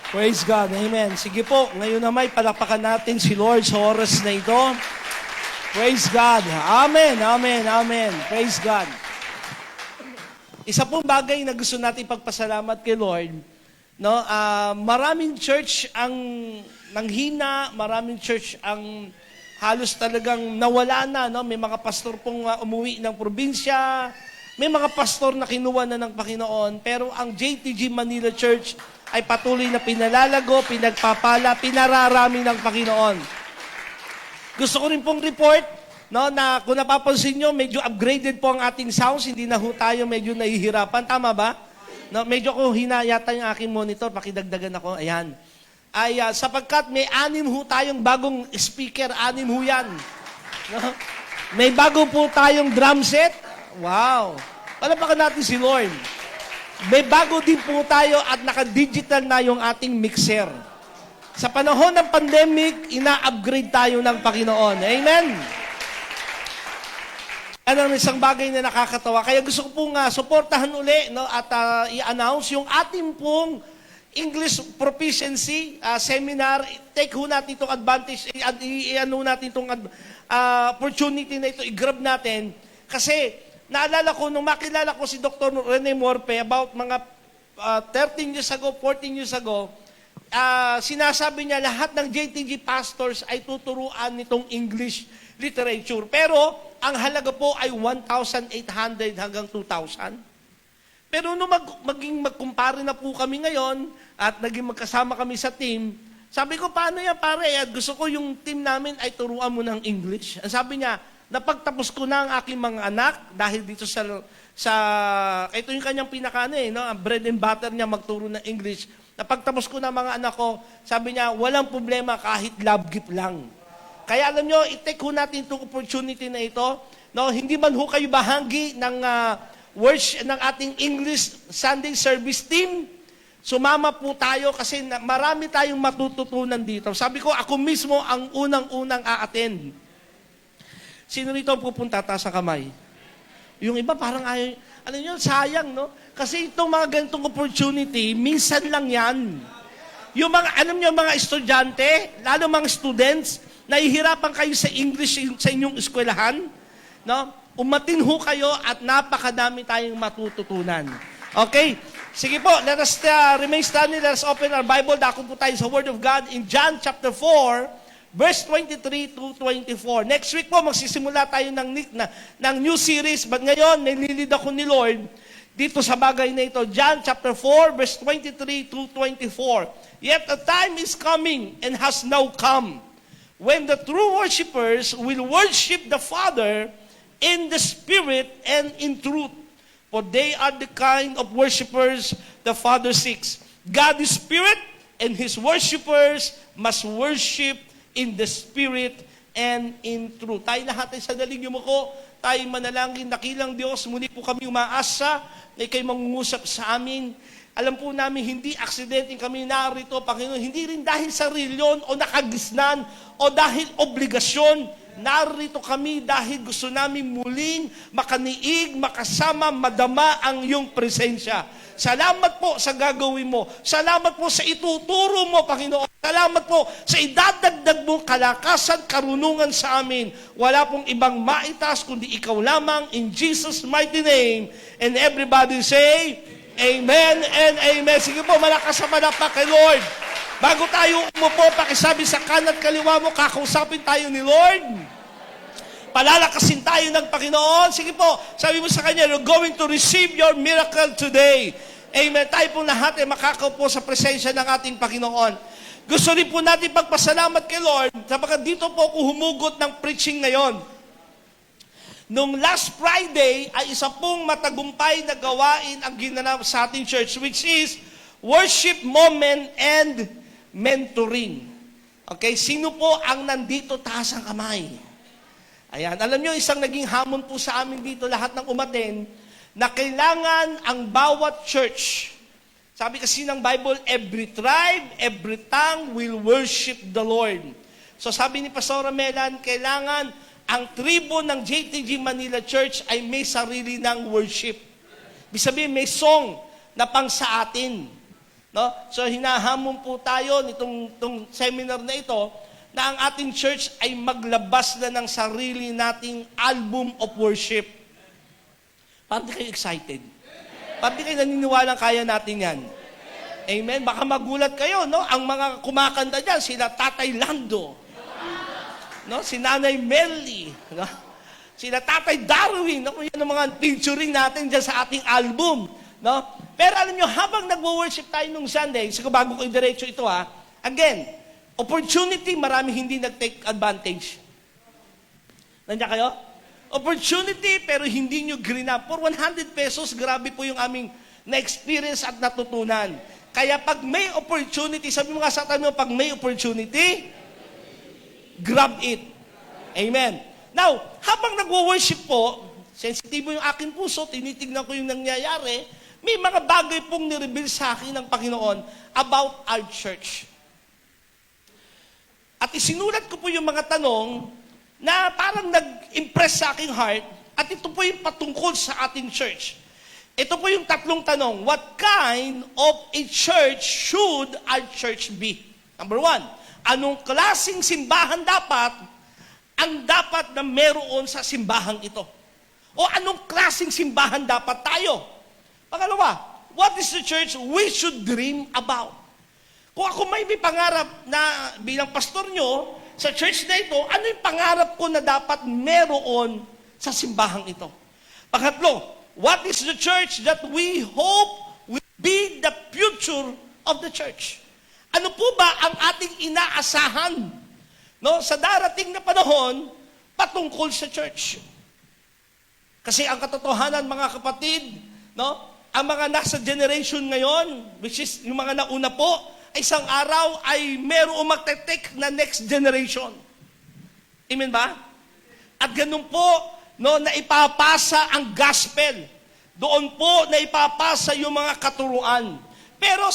Praise God. Amen. Sige po, ngayon naman palakpakan natin si Lord sa oras na ito. Praise God. Amen, amen, amen. Praise God. Isa pong bagay na gusto natin pagpasalamat kay Lord, no? Maraming church ang nanghina, maraming church ang halos talagang nawala na, no? May mga pastor pong umuwi ng probinsya, may mga pastor na kinuha na ng Panginoon, pero ang JTG Manila Church ay patuloy na pinalalago, pinagpapala, pinararami ng Panginoon. Gusto ko rin pong report, no, na kung napapansin nyo, medyo upgraded po ang ating sounds, hindi na ho tayo medyo nahihirapan. Tama ba? No, medyo ko hina yata yung aking monitor, pakidagdagan ako. Ayan. Sapagkat may 6 ho tayong bagong speaker, 6 ho yan. No? May bago po tayong drum set. Wow. Palapakan natin si Lord. May bago din po tayo at naka-digital na yung ating mixer. Sa panahon ng pandemic, ina-upgrade tayo ng Panginoon. Amen? Ano ang isang bagay na nakakatawa. Kaya gusto ko pong suportahan uli, no, at i-announce yung ating pong English Proficiency Seminar. Take ho natin itong advantage, i-ano natin itong opportunity na ito, i-grab natin. Kasi naalala ko, nung makilala ko si Dr. Rene Morpe, about mga 13 years ago, 14 years ago, sinasabi niya lahat ng JTG pastors ay tuturuan nitong English literature. Pero ang halaga po ay 1,800 hanggang 2,000. Pero nung magkumpare na po kami ngayon at naging magkasama kami sa team, sabi ko, paano yan pare? At gusto ko yung team namin ay turuan mo ng English. Ang sabi niya, napagtapos ko na ang aking mga anak dahil dito sa ito yung kanyang no, ang bread and butter niya magturo ng English. Napagtapos ko na mga anak ko, sabi niya, walang problema kahit love gift lang. Kaya alam nyo, i-take ho natin itong opportunity na ito. No, hindi man ho kayo bahagi ng worship ng ating English Sunday service team. Sumama po tayo kasi marami tayong matututunan dito. Sabi ko, ako mismo ang unang-unang a-attend. Sino rito ang pupunta? Taas ang kamay. Yung iba parang ayaw. Alam nyo, sayang, no? Kasi itong mga ganitong opportunity, minsan lang yan. Yung mga, alam nyo, mga estudyante, lalo mga students, nahihirapan kayo sa English sa inyong eskwelahan, no? Umatin ho kayo at napakadami tayong matututunan. Okay? Sige po, let us remain standing, let us open our Bible. Dako po tayo sa Word of God in John chapter 4, verse 23 to 24. Next week po, magsisimula tayo ng new series. But ngayon, nililid ako ni Lord dito sa bagay na ito. John chapter 4, verse 23 to 24. Yet a time is coming and has now come when the true worshipers will worship the Father in the Spirit and in truth. For they are the kind of worshipers the Father seeks. God is Spirit, and His worshipers must worship in the Spirit and in truth. Tayo lahat ay sadaling yumuko, tayo manalangin, nakilang Diyos, muli po kami umaasa na ikay mangungusap sa amin. Alam po namin, hindi aksidente kami narito, Panginoon, hindi rin dahil sa rilyon o nakagisnan o dahil obligasyon. Narito kami dahil gusto namin muling makaniig, makasama, madama ang iyong presensya. Salamat po sa gagawin mo. Salamat po sa ituturo mo, Panginoon. Salamat po sa idadagdag mong kalakasan, karunungan sa amin. Wala pong ibang maitas kundi ikaw lamang in Jesus' mighty name. And everybody say, Amen and Amen. Sige po, malakas sa manapak kay Lord. Bago tayo umupo, pakisabi sa kanan kaliwa mo, kakausapin tayo ni Lord. Palalakasin tayo ng Panginoon. Sige po, sabi mo sa Kanya, you're going to receive your miracle today. Amen. Tayo po lahat ay makakaupo sa presensya ng ating Panginoon. Gusto rin po natin pagpasalamat kay Lord sapagkat dito po ako humugot ng preaching ngayon. Nung last Friday ay isa pong matagumpay na gawain ang ginanap sa ating church, which is worship moment and mentoring. Okay, sino po ang nandito? Taas ang kamay. Ayan, alam nyo, isang naging hamon po sa amin dito, lahat ng umaten, na kailangan ang bawat church, sabi kasi ng Bible, every tribe, every tongue will worship the Lord. So sabi ni Pastor Melan, kailangan ang tribo ng JTG Manila Church ay may sarili ng worship. Ibig sabihin, may song na pang sa atin. No? So hinahamon po tayo nitong seminar na ito na ang ating church ay maglabas na ng sarili nating album of worship. Parang di kayo excited? Parang di kayo naniniwala kaya natin yan? Amen? Baka magulat kayo, no? Ang mga kumakanta dyan, sila Tatay Lando, no? Si Nanay Melly, no? Sila Tatay Darwin, no? Yan ang mga featuring natin dyan sa ating album, no? Pero alam nyo, habang nagwo-worship tayo nung Sunday, siguro bago ko i-diretso ito again, opportunity, marami hindi nag-take advantage. Nandiyan kayo? Opportunity, pero hindi nyo grinap. For 100 pesos, grabe po yung aming na-experience at natutunan. Kaya pag may opportunity, sabi mo nga sa tanong, pag may opportunity, grab it. Amen. Now, habang nagwo-worship po, sensitibo yung aking puso, tinitignan ko yung nangyayari, may mga bagay pong nireveal sa akin ng Panginoon about our church. At isinulat ko po yung mga tanong na parang nag-impress sa aking heart at ito po yung patungkol sa ating church. Ito po yung tatlong tanong. What kind of a church should our church be? Number 1, anong klaseng simbahan ang dapat na meron sa simbahang ito? O anong klaseng simbahan dapat tayo? Pangalawa, what is the church we should dream about? Kung ako may pangarap na bilang pastor nyo sa church na ito, ano yung pangarap ko na dapat meron sa simbahang ito? Pangatlo, what is the church that we hope will be the future of the church? Ano po ba ang ating inaasahan, no, sa darating na panahon patungkol sa church? Kasi ang katotohanan, mga kapatid, no, ang mga nasa generation ngayon, which is yung mga nauna po, ay isang araw ay merong magte-take na next generation. Amen ba? At ganun po, no, na ipapasa ang gospel. Doon po na ipapasa yung mga katuruan. Pero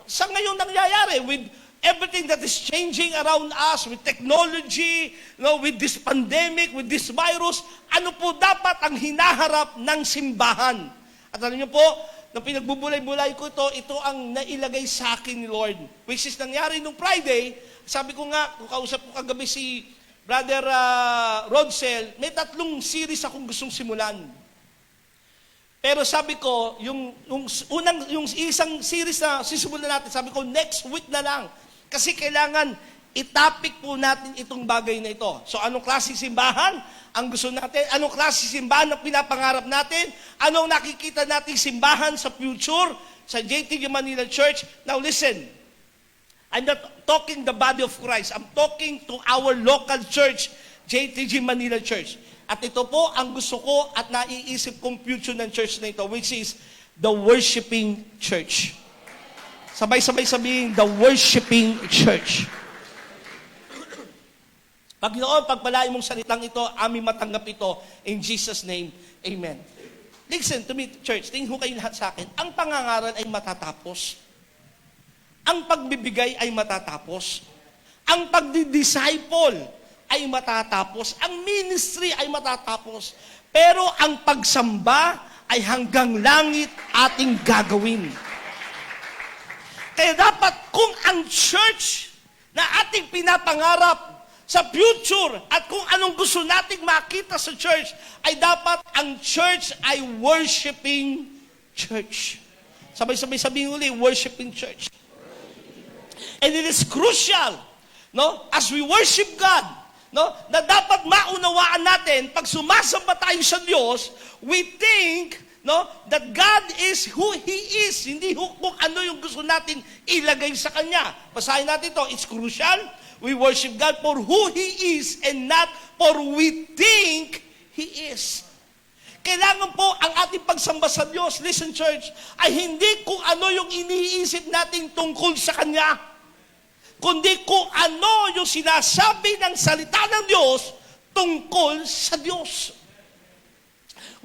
sa ngayon nangyayari, with everything that is changing around us, with technology, no, with this pandemic, with this virus, ano po dapat ang hinaharap ng simbahan? At alam niyo po, nung pinagbubulay-bulay ko ito ang nailagay sa akin ni Lord. Which is nangyari nung Friday, sabi ko nga, kung kausap ko kagabi si Brother Rodsel, may 3 series akong gustong simulan. Pero sabi ko, yung isang series na sisimulan natin, sabi ko, next week na lang. Kasi kailangan itapik po natin itong bagay na ito. So anong klaseng simbahan ang gusto natin? Anong klaseng simbahan ang pinapangarap natin? Anong nakikita nating simbahan sa future sa JTG Manila Church? Now listen, I'm not talking the body of Christ. I'm talking to our local church, JTG Manila Church. At ito po ang gusto ko at naiisip kong future ng church na ito, which is the worshiping church. Sabay-sabay sabihin, the worshiping church. Panginoon, pagpalain mong salitang ito, aming matanggap ito. In Jesus' name, amen. Listen to me, church. Tingin ho kayo lahat sa akin. Ang pangangaral ay matatapos. Ang pagbibigay ay matatapos. Ang pagdi-disciple ay matatapos. Ang ministry ay matatapos. Pero ang pagsamba ay hanggang langit ating gagawin. Kaya dapat kung ang church na ating pinapangarap sa future at kung anong gusto nating makita sa church, ay dapat ang church ay worshiping church. Sabay-sabay sabihin uli, worshiping church. And it is crucial, no, as we worship God, no, na dapat maunawaan natin, pag sumasamba tayo sa Diyos, we think, no, that God is who He is, hindi kung ano yung gusto nating ilagay sa Kanya. Basahin natin ito, it's crucial. We worship God for who He is and not for we think He is. Kailangan po ang ating pagsamba sa Diyos, listen church, ay hindi kung ano yung iniisip natin tungkol sa Kanya, kundi kung ano yung sinasabi ng salita ng Diyos tungkol sa Diyos.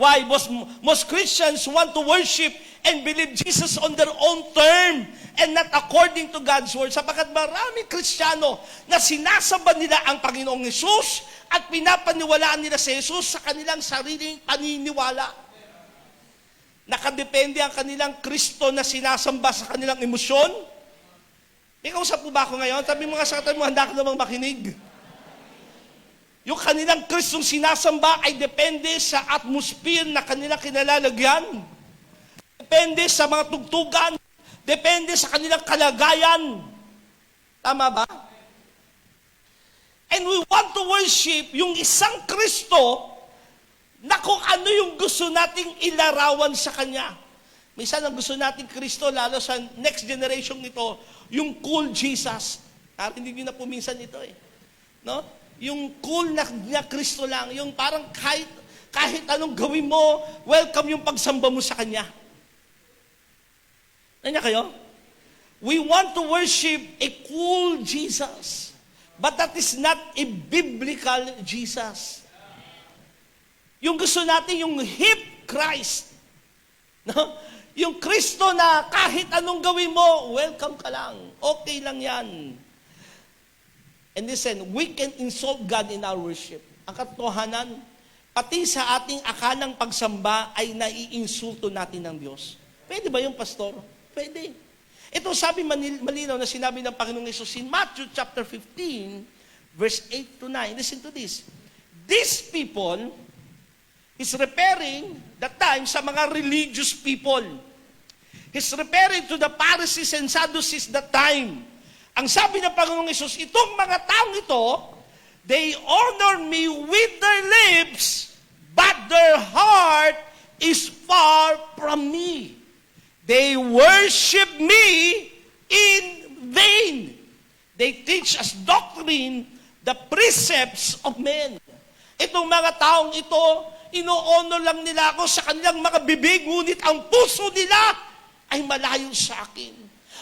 Why? Most Christians want to worship and believe Jesus on their own term and not according to God's word. Sapagkat maraming Kristiyano na sinasamba nila ang Panginoong Hesus at pinapaniwalaan nila si Jesus sa kanilang sariling paniniwala. Nakadepende ang kanilang Kristo na sinasamba sa kanilang emosyon? May kausap po ba ako ngayon? Sabi mo nga sa katabi mo, handa ka namang makinig. Yung kanilang Kristong sinasamba ay depende sa atmosphere na kanilang kinalalagyan. Depende sa mga tugtugan. Depende sa kanilang kalagayan. Tama ba? And we want to worship yung isang Kristo na kung ano yung gusto nating ilarawan sa Kanya. Minsan ang gusto nating Kristo, lalo sa next generation nito, yung cool Jesus. Narinig niyo na po minsan ito eh. No? Yung cool na Kristo lang, yung parang kahit anong gawin mo, welcome yung pagsamba mo sa Kanya. Nanya kayo? We want to worship a cool Jesus. But that is not a biblical Jesus. Yung gusto natin, yung hip Christ. No? Yung Kristo na kahit anong gawin mo, welcome ka lang. Okay lang yan. And listen, we can insult God in our worship. Ang katotohanan, pati sa ating akalang pagsamba ay naiinsulto natin ng Diyos. Pwede ba yung pastor? Pwede. Ito sabi malinaw na sinabi ng Panginoong Hesus in Matthew chapter 15, verse 8 to 9. Listen to this. These people is referring that time sa mga religious people. He's referring to the Pharisees and Sadducees that time. Ang sabi ng Panginoong Hesus, itong mga taong ito, they honor me with their lips, but their heart is far from me. They worship me in vain. They teach as doctrine the precepts of men. Itong mga taong ito, ino-honor lang nila ako sa kanilang mga bibig, ngunit ang puso nila ay malayo sa akin.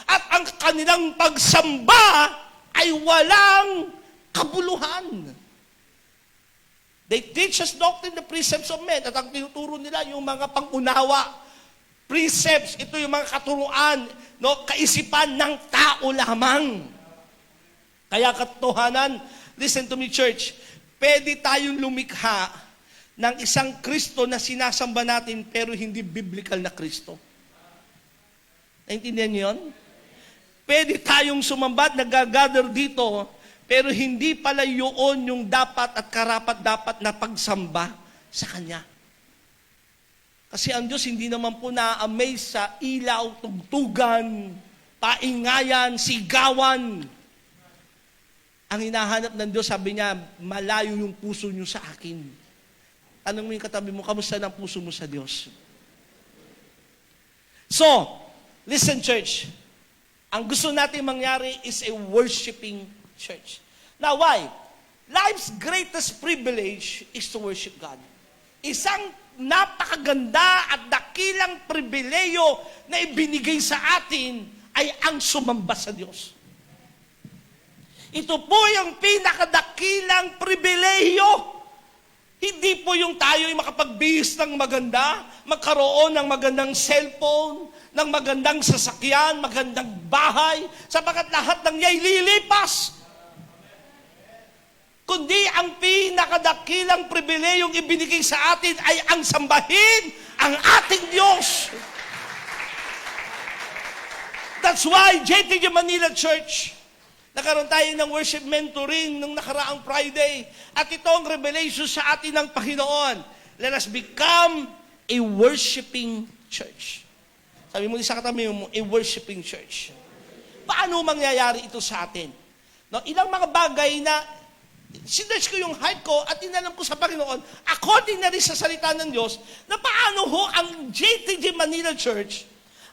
At ang kanilang pagsamba ay walang kabuluhan. They teach us doctrine the precepts of men. At ang tinuturo nila yung mga pangunawa. Precepts, ito yung mga katuruan, no, kaisipan ng tao lamang. Kaya katotohanan, listen to me church, pwede tayong lumikha ng isang Kristo na sinasamba natin pero hindi biblical na Kristo. Naintindihan niyo yun? Pwede tayong sumamba at nag-gather dito pero hindi pala yun yung dapat at karapat-dapat na pagsamba sa Kanya. Kasi ang Diyos hindi naman po na-amaze sa ilaw, tugtugan, paingayan, sigawan. Ang hinahanap ng Diyos, sabi niya, malayo yung puso niyo sa akin. Tanong mo yung katabi mo, kamusta ng puso mo sa Diyos? So, listen church, ang gusto natin mangyari is a worshiping church. Now why? Life's greatest privilege is to worship God. Isang napakaganda at dakilang pribileyo na ibinigay sa atin ay ang sumamba sa Diyos. Ito po yung pinakadakilang pribileyo. Hindi po yung tayo ay makapagbihis ng maganda, magkaroon ng magandang cellphone, ng magandang sasakyan, magandang bahay, sapagkat lahat ng ya'y lilipas. Kundi ang pinakadakilang pribileyong ibinigay sa atin ay ang sambahin ang ating Diyos. That's why JTG Manila Church, nagkaroon tayo ng worship mentoring nung nakaraang Friday. At ito ang revelation sa atin ng Panginoon. Let us become a worshiping church. Sabi mo sa katabi mo, a worshiping church. Paano mangyayari ito sa atin? No, ilang mga bagay na sinerge ko yung heart ko at inalam ko sa Panginoon, according na rin sa salita ng Diyos, na paano ho ang JTG Manila Church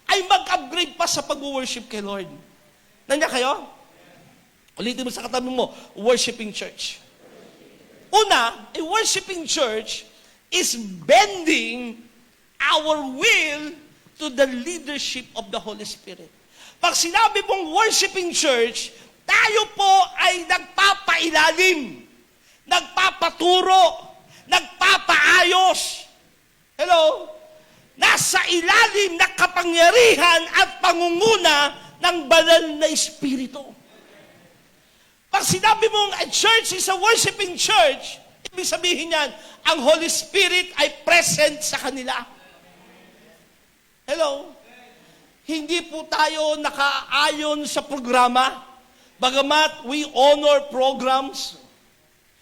ay mag-upgrade pa sa pag-worship kay Lord. Nandiyan kayo? Ulitin mo sa katabi mo, worshiping church. Una, a worshiping church is bending our will to the leadership of the Holy Spirit. Pag sinabi mong worshiping church, tayo po ay nagpapailalim, nagpapaturo, nagpapaayos. Hello? Nasa ilalim na kapangyarihan at pangunguna ng banal na Espiritu. Pag sinabi mong a church is a worshiping church, ibig sabihin yan, ang Holy Spirit ay present sa kanila. Hello? Hindi po tayo nakaayon sa programa, bagamat we honor programs,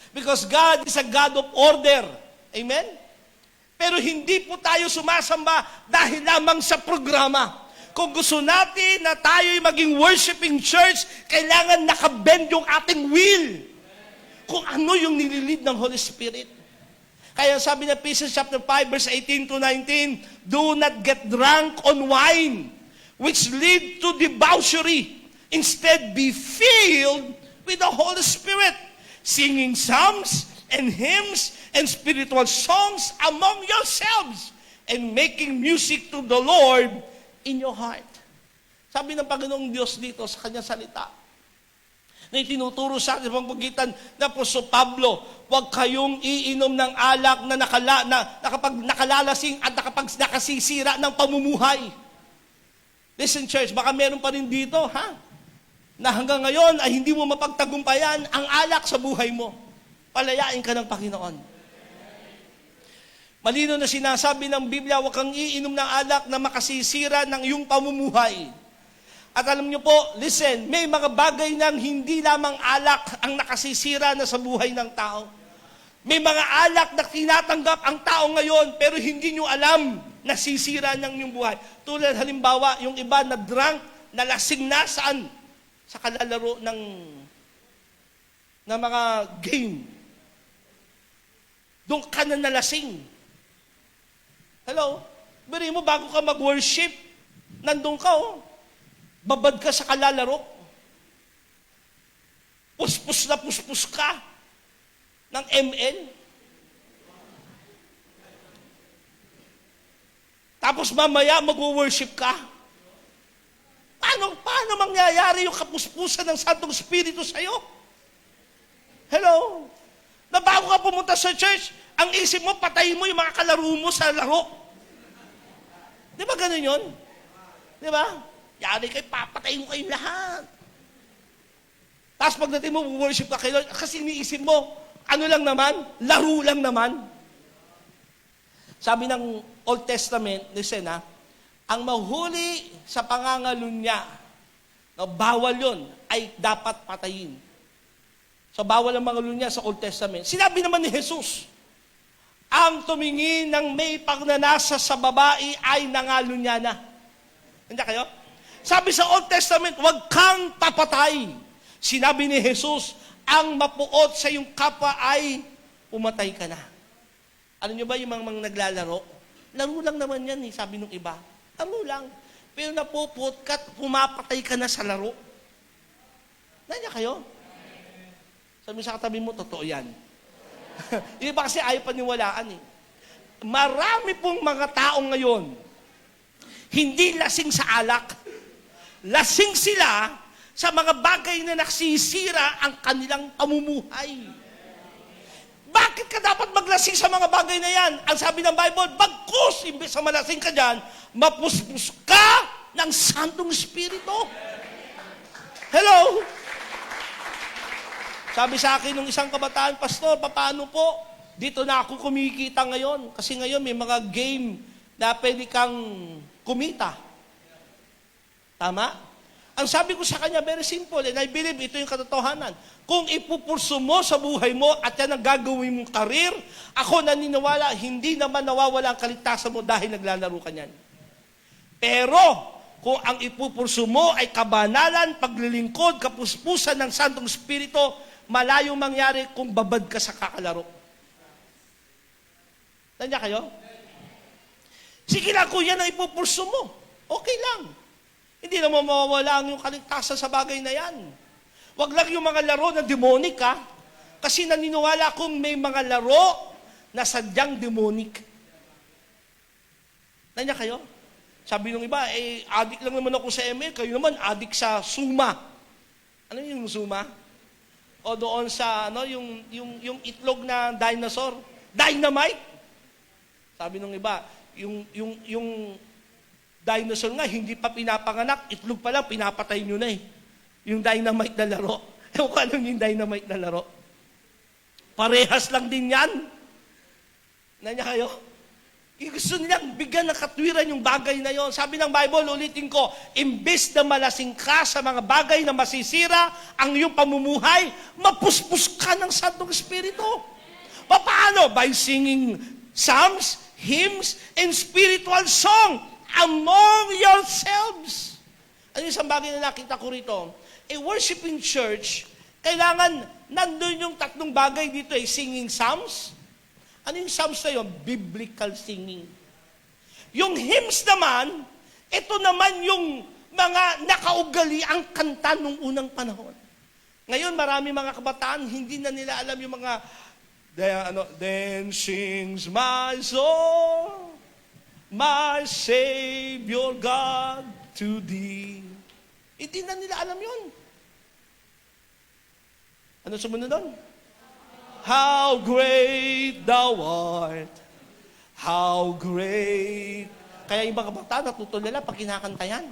because God is a God of order. Amen? Pero hindi po tayo sumasamba dahil lamang sa programa. Kung gusto natin na tayo'y maging worshiping church, kailangan nakabend yung ating will. Kung ano yung nililid ng Holy Spirit. Kaya sabi na Ephesians chapter 5, verse 18 to 19, do not get drunk on wine, which lead to debauchery. Instead, be filled with the Holy Spirit, singing psalms and hymns and spiritual songs among yourselves, and making music to the Lord in your heart. Sabi ng Panginoong Diyos dito sa kanyang salita, na itinuturo sa atin pagpagitan na Apostol Pablo, huwag kayong iinom ng alak na nakapag nakalalasing at nakasisira ng pamumuhay. Listen church, baka meron pa rin dito, na hanggang ngayon ay hindi mo mapagtagumpayan ang alak sa buhay mo. Palayain ka ng Panginoon. Malino na sinasabi ng Biblia, huwag kang iinom ng alak na makasisira ng iyong pamumuhay. At alam niyo po, listen, may mga bagay nang hindi lamang alak ang nakasisira na sa buhay ng tao. May mga alak na tinatanggap ang tao ngayon, pero hindi niyo alam na sisira ng iyong buhay. Tulad halimbawa, yung iba na drunk, na lasing na saan? Sa kalalaro ng mga game. Doon ka na nalasing. Hello? Biri mo, bago ka mag-worship, nandun ka, babad ka sa kalalaro. Puspus na puspus ka ng ML. Tapos mamaya mag-worship ka. Paano mangyayari yung kapuspusan ng Santong Espiritu sa'yo? Hello? Na bago ka pumunta sa church, ang isip mo, patayin mo yung mga kalaro mo sa laro. Di ba ganun yun? Di ba? Yari kayo, papatayin ko kayong lahat. Tapos pagdating mo, worship ka kayo, kasi iniisip mo, ano lang naman? Laro lang naman. Sabi ng Old Testament, listen ang mahuli sa pangangalunya, bawal yun, ay dapat patayin. So bawal ang mangalunya sa Old Testament. Sinabi naman ni Jesus, ang tumingin ng may pagnanasa sa babae ay nangalunya na. Hindi kayo? Sabi sa Old Testament, huwag kang papatay. Sinabi ni Jesus, ang mapuot sa iyong kapwa ay pumatay ka na. Alam niyo ba yung mga naglalaro? Laro lang naman yan, sabi nung iba. Laro lang. Pero napupot ka, pumapatay ka na sa laro. Nandiyan kayo? Sabi sa katabi mo, totoo yan. Yung iba kasi ayaw paniwalaan Marami pong mga taong ngayon, hindi lasing sa alak. Lasing sila sa mga bagay na nagsisira ang kanilang pamumuhay. Bakit ka dapat maglasing sa mga bagay na yan? Ang sabi ng Bible, bagkus, imbes sa malasing ka dyan, mapuspus ka ng Santong Espiritu. Hello? Sabi sa akin ng isang kabataan, Pastor, paano po? Dito na ako kumikita ngayon. Kasi ngayon may mga game na pwede kang kumita. Tama? Ang sabi ko sa kanya, very simple, and I believe ito yung katotohanan. Kung ipupurso mo sa buhay mo at yan ang gagawin mong karir, ako naniniwala, hindi naman nawawala ang kaligtasan mo dahil naglalaro ka niyan. Pero, kung ang ipupurso mo ay kabanalan, paglilingkod, kapuspusan ng Santong Espiritu, malayong mangyari kung babad ka sa kakalaro. Nandiyan kayo? Sige lang, kung yan ang ipupurso mo, okay lang. Hindi naman mawawala ang yung kaligtasan sa bagay na yan. Huwag lang yung mga laro na demonic, kasi naniniwala kung may mga laro na sadyang demonic. Nandiyan kayo? Sabi nung iba, addict lang naman ako sa ML, kayo naman addict sa Suma. Ano yung Suma? O doon sa, yung itlog na dinosaur. Dynamite. Sabi nung iba, yung dinosaur nga, hindi pa pinapanganak, itlog pa lang, pinapatay nyo na Yung dynamite na laro. Ewan ko anong yung dynamite na laro. Parehas lang din yan. Nandiyan kayo? Gusto nilang bigyan ng katwiran yung bagay na yon. Sabi ng Bible, ulitin ko, imbes na malasing ka sa mga bagay na masisira ang iyong pamumuhay, mapuspos ka ng Santong Espiritu. Paano? By singing psalms, hymns, and spiritual song among yourselves. Ano yung isang bagay na nakita ko rito? A worshiping church, kailangan nandun yung tatlong bagay dito singing psalms. Ano yung psalms na yun? Biblical singing. Yung hymns naman, ito naman yung mga nakaugali ang kanta nung unang panahon. Ngayon, marami mga kabataan, hindi na nila alam yung mga, then sings my soul, my Savior God to thee. Hindi na nila alam yun. Ano sumunod doon? How great thou art. How great. Kaya yung mga kabataan, natuto nila pag kinakanta yan.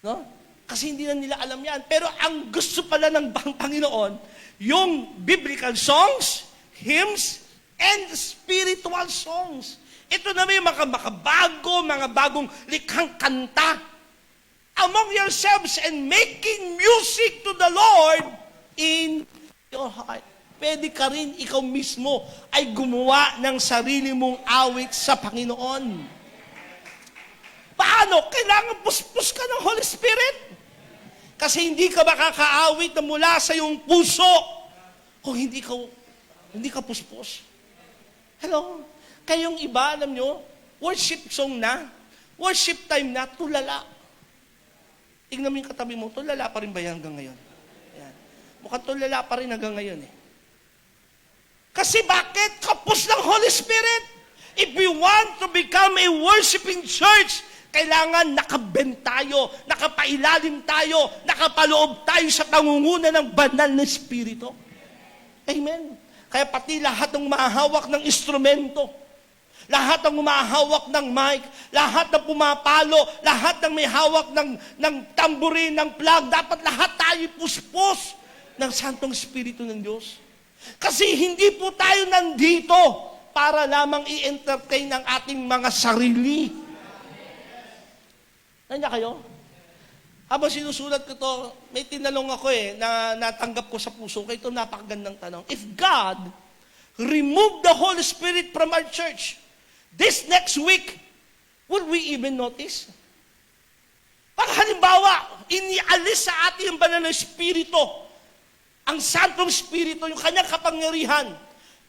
No? Kasi hindi na nila alam yan. Pero ang gusto pala ng Panginoon, yung biblical songs, hymns, and spiritual songs. Ito na may mga makabago, mga bagong likhang kanta. Among yourselves and making music to the Lord in your heart. Pwede ka rin, ikaw mismo, ay gumawa ng sarili mong awit sa Panginoon. Paano? Kailangan puspos ka ng Holy Spirit. Kasi hindi ka makakaawit na mula sa iyong puso kung hindi ka puspos. Hello? Kayong iba, alam nyo, worship song na, worship time na, tulala. Tingnan mo yung katabi mo, tulala pa rin ba yan hanggang ngayon? Mukhang tulala pa rin hanggang ngayon Kasi bakit? Kapos ng Holy Spirit. If we want to become a worshiping church, kailangan nakabend tayo, nakapailalim tayo, nakapaloob tayo sa pangunguna ng banal na Espiritu. Amen. Kaya pati lahat ng mahahawak ng instrumento, lahat ng umahawak ng mic, lahat ng pumapalo, lahat ng may hawak ng tamburin, ng plug, dapat lahat tayo puspos ng Santong Espiritu ng Diyos. Kasi hindi po tayo nandito para lamang i-entertain ang ating mga sarili. Nandiyan kayo? Habang sinusulat ko to, may tinanong ako na natanggap ko sa puso ko. Ito napakagandang tanong. If God remove the Holy Spirit from our church, this next week, will we even notice? Pag halimbawa, inialis sa ating banal na Espiritu, ang Santong Espiritu, yung kanyang kapangyarihan,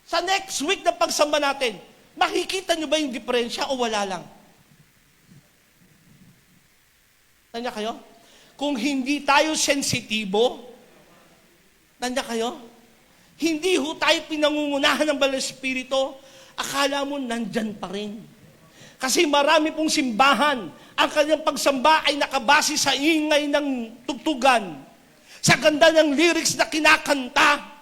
sa next week na pagsamba natin, makikita nyo ba yung diferensya o wala lang? Nandiyan kayo? Kung hindi tayo sensitibo, nandiyan kayo? Hindi ho tayo pinangungunahan ng Banal na Espiritu, akala mo nandyan pa rin. Kasi marami pong simbahan, ang kanyang pagsamba ay nakabase sa ingay ng tugtugan, sa ganda ng lyrics na kinakanta,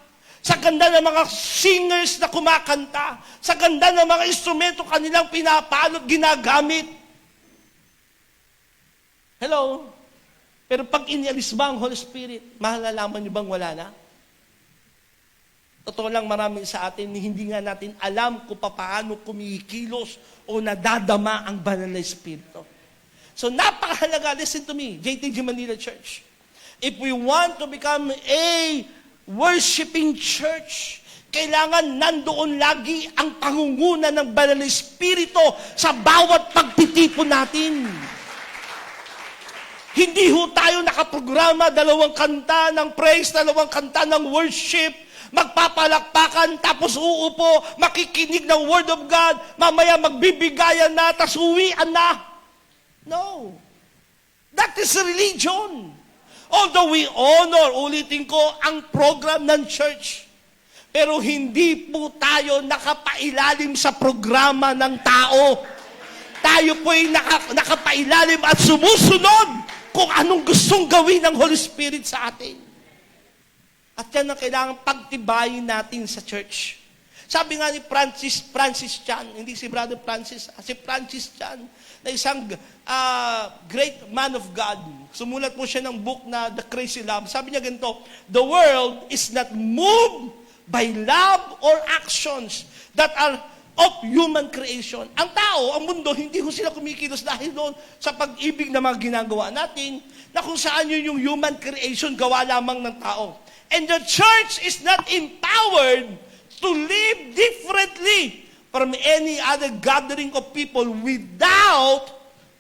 sa ganda ng mga singers na kumakanta, sa ganda ng mga instrumento kanilang pinapalo at ginagamit. Hello? Pero pag inialis ba ang Holy Spirit, malalaman niyo bang wala na? Totoo lang, marami sa atin, hindi nga natin alam kung paano kumikilos o nadadama ang banal na Espiritu. So napakahalaga, listen to me, JTG Manila Church. If we want to become a worshiping church, kailangan nandoon lagi ang pangunguna ng banal na Espiritu sa bawat pagtitipon natin. Hindi ho tayo nakaprograma, 2 kanta ng praise, 2 kanta ng worship, magpapalakpakan, tapos uupo, makikinig ng Word of God, mamaya magbibigayan na, tapos uwian na. No. That is religion. Although we honor, ulitin ko, ang program ng church, pero hindi po tayo nakapailalim sa programa ng tao. Tayo po'y nakapailalim at sumusunod kung anong gustong gawin ng Holy Spirit sa atin. At yan ang kailangan pagtibayin natin sa church. Sabi nga ni Francis Chan, hindi si Brother Francis, si Francis Chan, na isang great man of God. Sumulat po siya ng book na The Crazy Love. Sabi niya ganito, the world is not moved by love or actions that are of human creation. Ang tao, ang mundo, hindi ko sila kumikilos dahil doon sa pag-ibig na mga ginagawa natin, na kung saan yun yung human creation, gawa lamang ng tao. And the church is not empowered to live differently from any other gathering of people without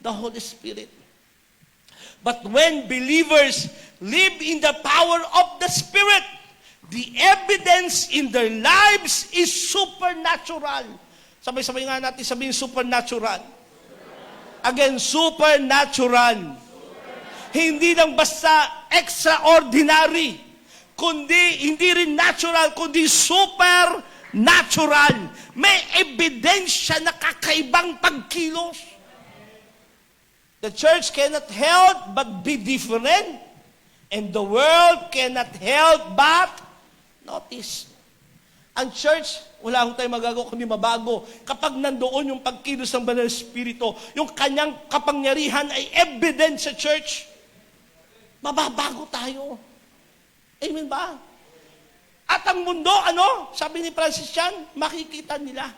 the Holy Spirit. But when believers live in the power of the Spirit, the evidence in their lives is supernatural. Sabay-sabay nga natin sabihin supernatural. Again, supernatural. Hindi lang basta extraordinary, kundi hindi rin natural, kundi supernatural. May ebidensya na kakaibang pagkilos. The church cannot help but be different, and the world cannot help but notice. Ang church, wala akong tayo magagawa kundi mabago. Kapag nandoon yung pagkilos ng Banal na Espiritu, yung kanyang kapangyarihan ay evident sa church, mababago tayo. Amen ba? At ang mundo, sabi ni Francis Chan, makikita nila.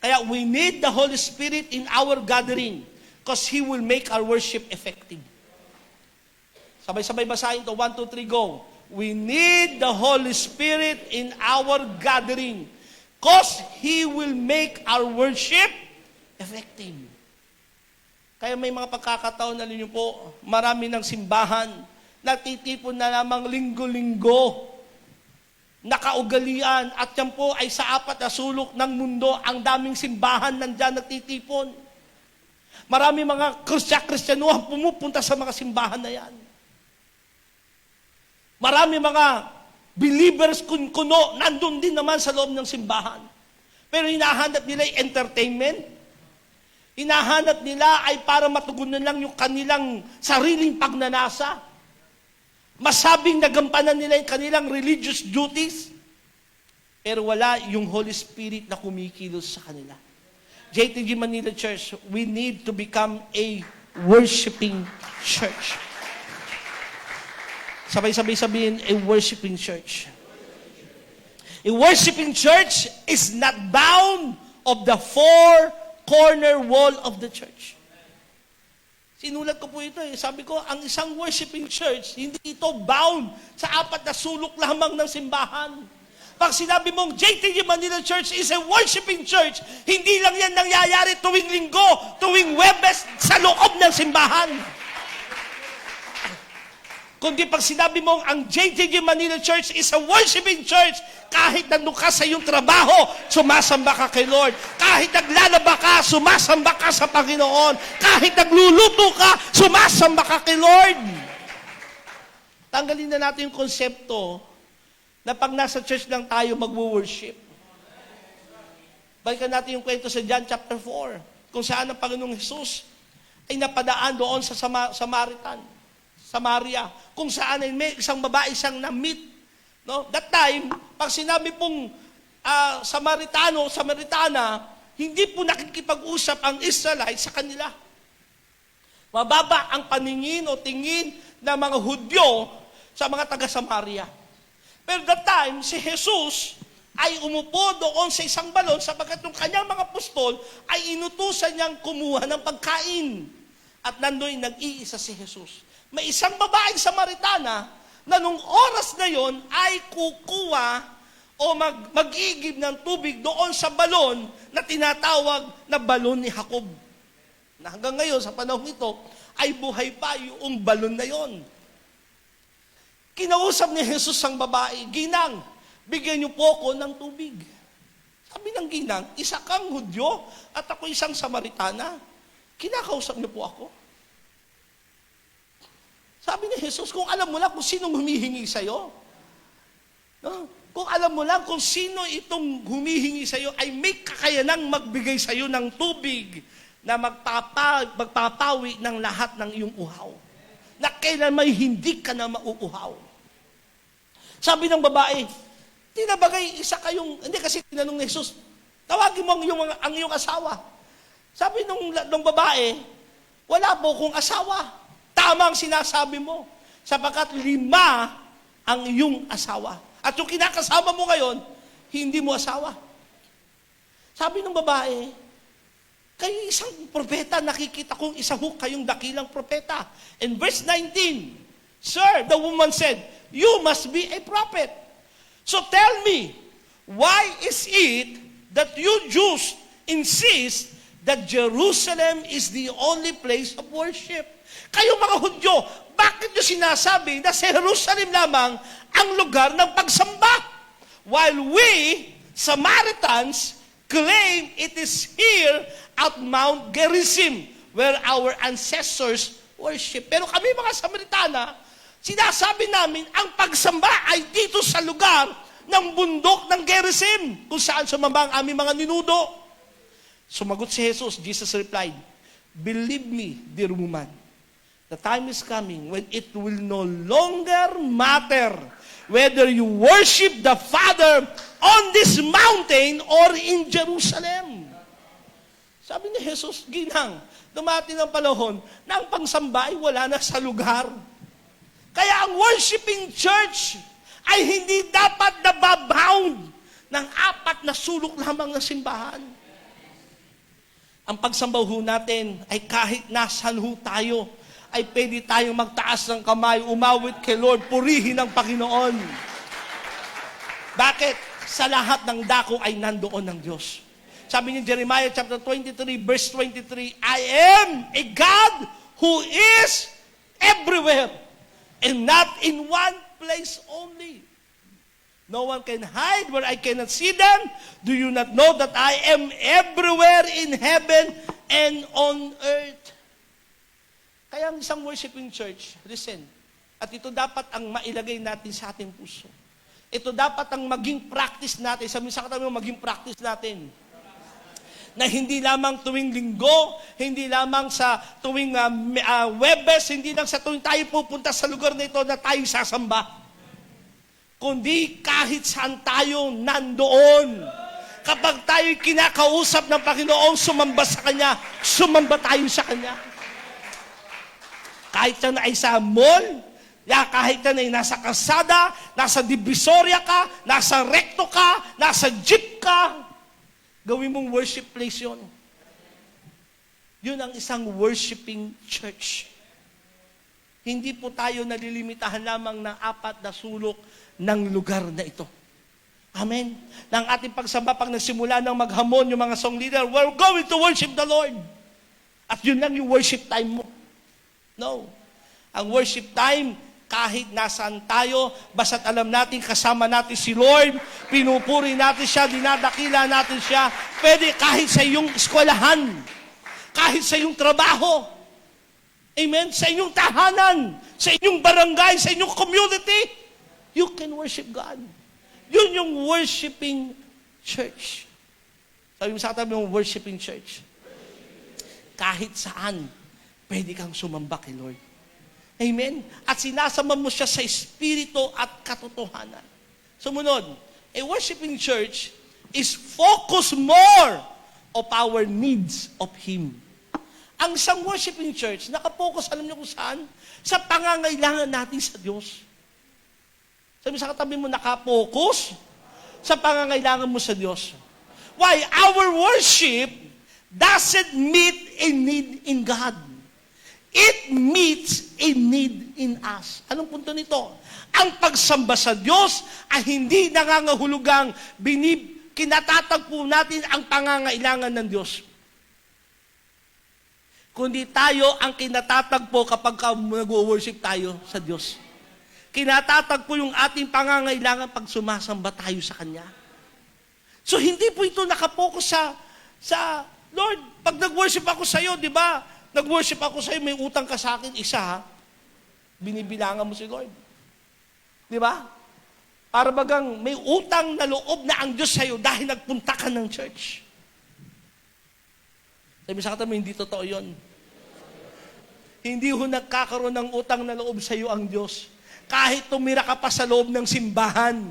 Kaya we need the Holy Spirit in our gathering because He will make our worship effective. Sabay-sabay basahin to. 1, 2, 3, go. We need the Holy Spirit in our gathering because He will make our worship effective. Kaya may mga pagkakataon na ninyo po, marami ng simbahan, natitipon na lamang linggo-linggo, nakaugalian, at yan po ay sa apat na sulok ng mundo, ang daming simbahan nandyan nagtitipon. Marami mga Kristyanuhan pumupunta sa mga simbahan na yan. Marami mga believers kuno, nandun din naman sa loob ng simbahan. Pero hinahanap nila ay entertainment. Hinahanap nila ay para matugunan lang yung kanilang sariling pagnanasa. Masabing nagampanan nila yung kanilang religious duties, pero wala yung Holy Spirit na kumikilos sa kanila. JTG Manila Church, we need to become a worshiping church. Sabay-sabay sabihin, a worshiping church. A worshiping church is not bound of the four-corner wall of the church. Sinulat ko po ito eh. Sabi ko, ang isang worshiping church, hindi ito bound sa apat na sulok lamang ng simbahan. Pag sinabi mong JTG Manila Church is a worshiping church, hindi lang yan nangyayari tuwing linggo, tuwing Webes, sa loob ng simbahan. Kundi pag sinabi mong ang JTG Manila Church is a worshiping church, kahit nandun ka sa iyong trabaho, sumasamba ka kay Lord. Kahit naglalaba ka, sumasamba ka sa Panginoon. Kahit nagluluto ka, sumasamba ka kay Lord. Tanggalin na natin yung konsepto na pag nasa church lang tayo magwo-worship. Balikan natin yung kwento sa John chapter 4, kung saan ang Panginoong Jesus ay napadaan doon sa Samaria, kung saan ay may isang babae siyang na-meet. No? That time, pag sinabi pong Samaritana, hindi po nakikipag-usap ang Israelite sa kanila. Mababa ang paningin o tingin ng mga Hudyo sa mga taga-Samaria. Pero that time, si Jesus ay umupo doon sa isang balon sapagkat yung kanyang mga apostol ay inutusan niyang kumuha ng pagkain. At nando'y nag-iisa si Jesus. May isang babaeng Samaritana na nung oras na yon ay kukuha o mag-iigib ng tubig doon sa balon na tinatawag na balon ni Jacob. Na hanggang ngayon, sa panahon ito, ay buhay pa yung balon na yon. Kinausap ni Jesus ang babae, "Ginang, bigyan niyo po ako ng tubig." Sabi ng ginang, "Isa kang Hudyo at ako isang Samaritana. Kinakausap niyo po ako?" Sabi ni Jesus, kung alam mo lang kung sinong humihingi sa'yo, no? Kung alam mo lang kung sino itong humihingi sa'yo, ay may kakayanang magbigay sa'yo ng tubig na magpapawi ng lahat ng iyong uhaw. Na kailan may hindi ka na mauuhaw. Sabi ng babae, tinabagay isa kayong, hindi kasi tinanong ni Jesus, tawagin mo ang iyong asawa. Sabi nung babae, wala po kong asawa. Tama ang sinasabi mo, sapagkat 5 ang iyong asawa. At yung kinakasama mo ngayon, hindi mo asawa. Sabi ng babae, kayo isang propeta, nakikita kong isa ho kayong dakilang propeta. In verse 19, Sir, the woman said, you must be a prophet. So tell me, why is it that you Jews insist that Jerusalem is the only place of worship? Kayo mga Hudyo, bakit nyo sinasabi na sa Jerusalem lamang ang lugar ng pagsamba? While we, Samaritans, claim it is here at Mount Gerizim, where our ancestors worship. Pero kami mga Samaritana, sinasabi namin, ang pagsamba ay dito sa lugar ng bundok ng Gerizim, kung saan sumamba ang aming mga ninuno. Sumagot si Jesus, Jesus replied, believe me, dear woman, the time is coming when it will no longer matter whether you worship the Father on this mountain or in Jerusalem. Sabi ni Jesus, ginang, dumating ang panahon na ang pangsamba ay wala na sa lugar. Kaya ang worshiping church ay hindi dapat nababound ng 4 na sulok lamang ng simbahan. Ang pagsamba ho natin ay kahit nasan ho tayo, ay pwede tayong magtaas ng kamay, umawit kay Lord, purihin ang Panginoon. Bakit? Sa lahat ng dako ay nandoon ng Diyos. Sabi ni Jeremiah chapter 23, verse 23, I am a God who is everywhere and not in one place only. No one can hide where I cannot see them. Do you not know that I am everywhere in heaven and on earth? Kaya ang isang worshiping church, listen, at ito dapat ang mailagay natin sa ating puso. Ito dapat ang maging practice natin. Sabi sa katabi mo, maging practice natin. Na hindi lamang tuwing linggo, hindi lamang sa tuwing Webes, hindi lang sa tuwing tayo pupunta sa lugar na ito na tayo sasamba. Kundi kahit saan tayo nandoon. Kapag tayo'y kinakausap ng Panginoon, sumamba sa Kanya, sumamba tayo sa Kanya. Kahit na ay sa mall, kahit na ay nasa kalsada, nasa divisoria ka, nasa recto ka, nasa jeep ka, gawin mong worship place yun. Yun ang isang worshiping church. Hindi po tayo nalilimitahan lamang ng 4 na sulok ng lugar na ito. Amen? Nang ating pagsamba, pag nagsimula ng maghamon yung mga song leader, we're going to worship the Lord. At yun lang yung worship time mo. No. Ang worship time, kahit nasaan tayo, basta't alam natin, kasama natin si Lord, pinupuri natin siya, dinadakila natin siya, pwede kahit sa iyong eskwelahan, kahit sa iyong trabaho, amen, sa inyong tahanan, sa inyong barangay, sa inyong community, you can worship God. Yun yung worshiping church. Sabi mo sa katabi mo, worshiping church. Kahit saan, pwede kang sumamba kay Lord. Amen? At sinasama mo siya sa espiritu at katotohanan. Sumunod, a worshiping church is focused more of our needs of Him. Ang isang worshiping church, nakapokus, alam niyo kung saan? Sa pangangailangan natin sa Diyos. Sabi sa katabi mo, nakapokus sa pangangailangan mo sa Diyos. Why? Our worship doesn't meet a need in God. It meets a need in us. Anong punto nito? Ang pagsamba sa Diyos ay hindi nangangahulugang kinatatagpo natin ang pangangailangan ng Diyos. Kundi tayo ang kinatatagpo kapag nag-worship tayo sa Diyos. Kinatatagpo yung ating pangangailangan pag sumasamba tayo sa Kanya. So hindi po ito nakapokus sa Lord, pag nag-worship ako sa iyo, di ba? Nag-worship ako sa iyo, may utang ka sa akin, isa ha? Binibilangan mo si Lord. Di ba? Para bagang may utang na loob na ang Diyos sa iyo dahil nagpunta ka ng church. Sabi sa katabi, hindi totoo yun. Hindi ho nagkakaroon ng utang na loob sa iyo ang Diyos. Kahit tumira ka pa sa loob ng simbahan,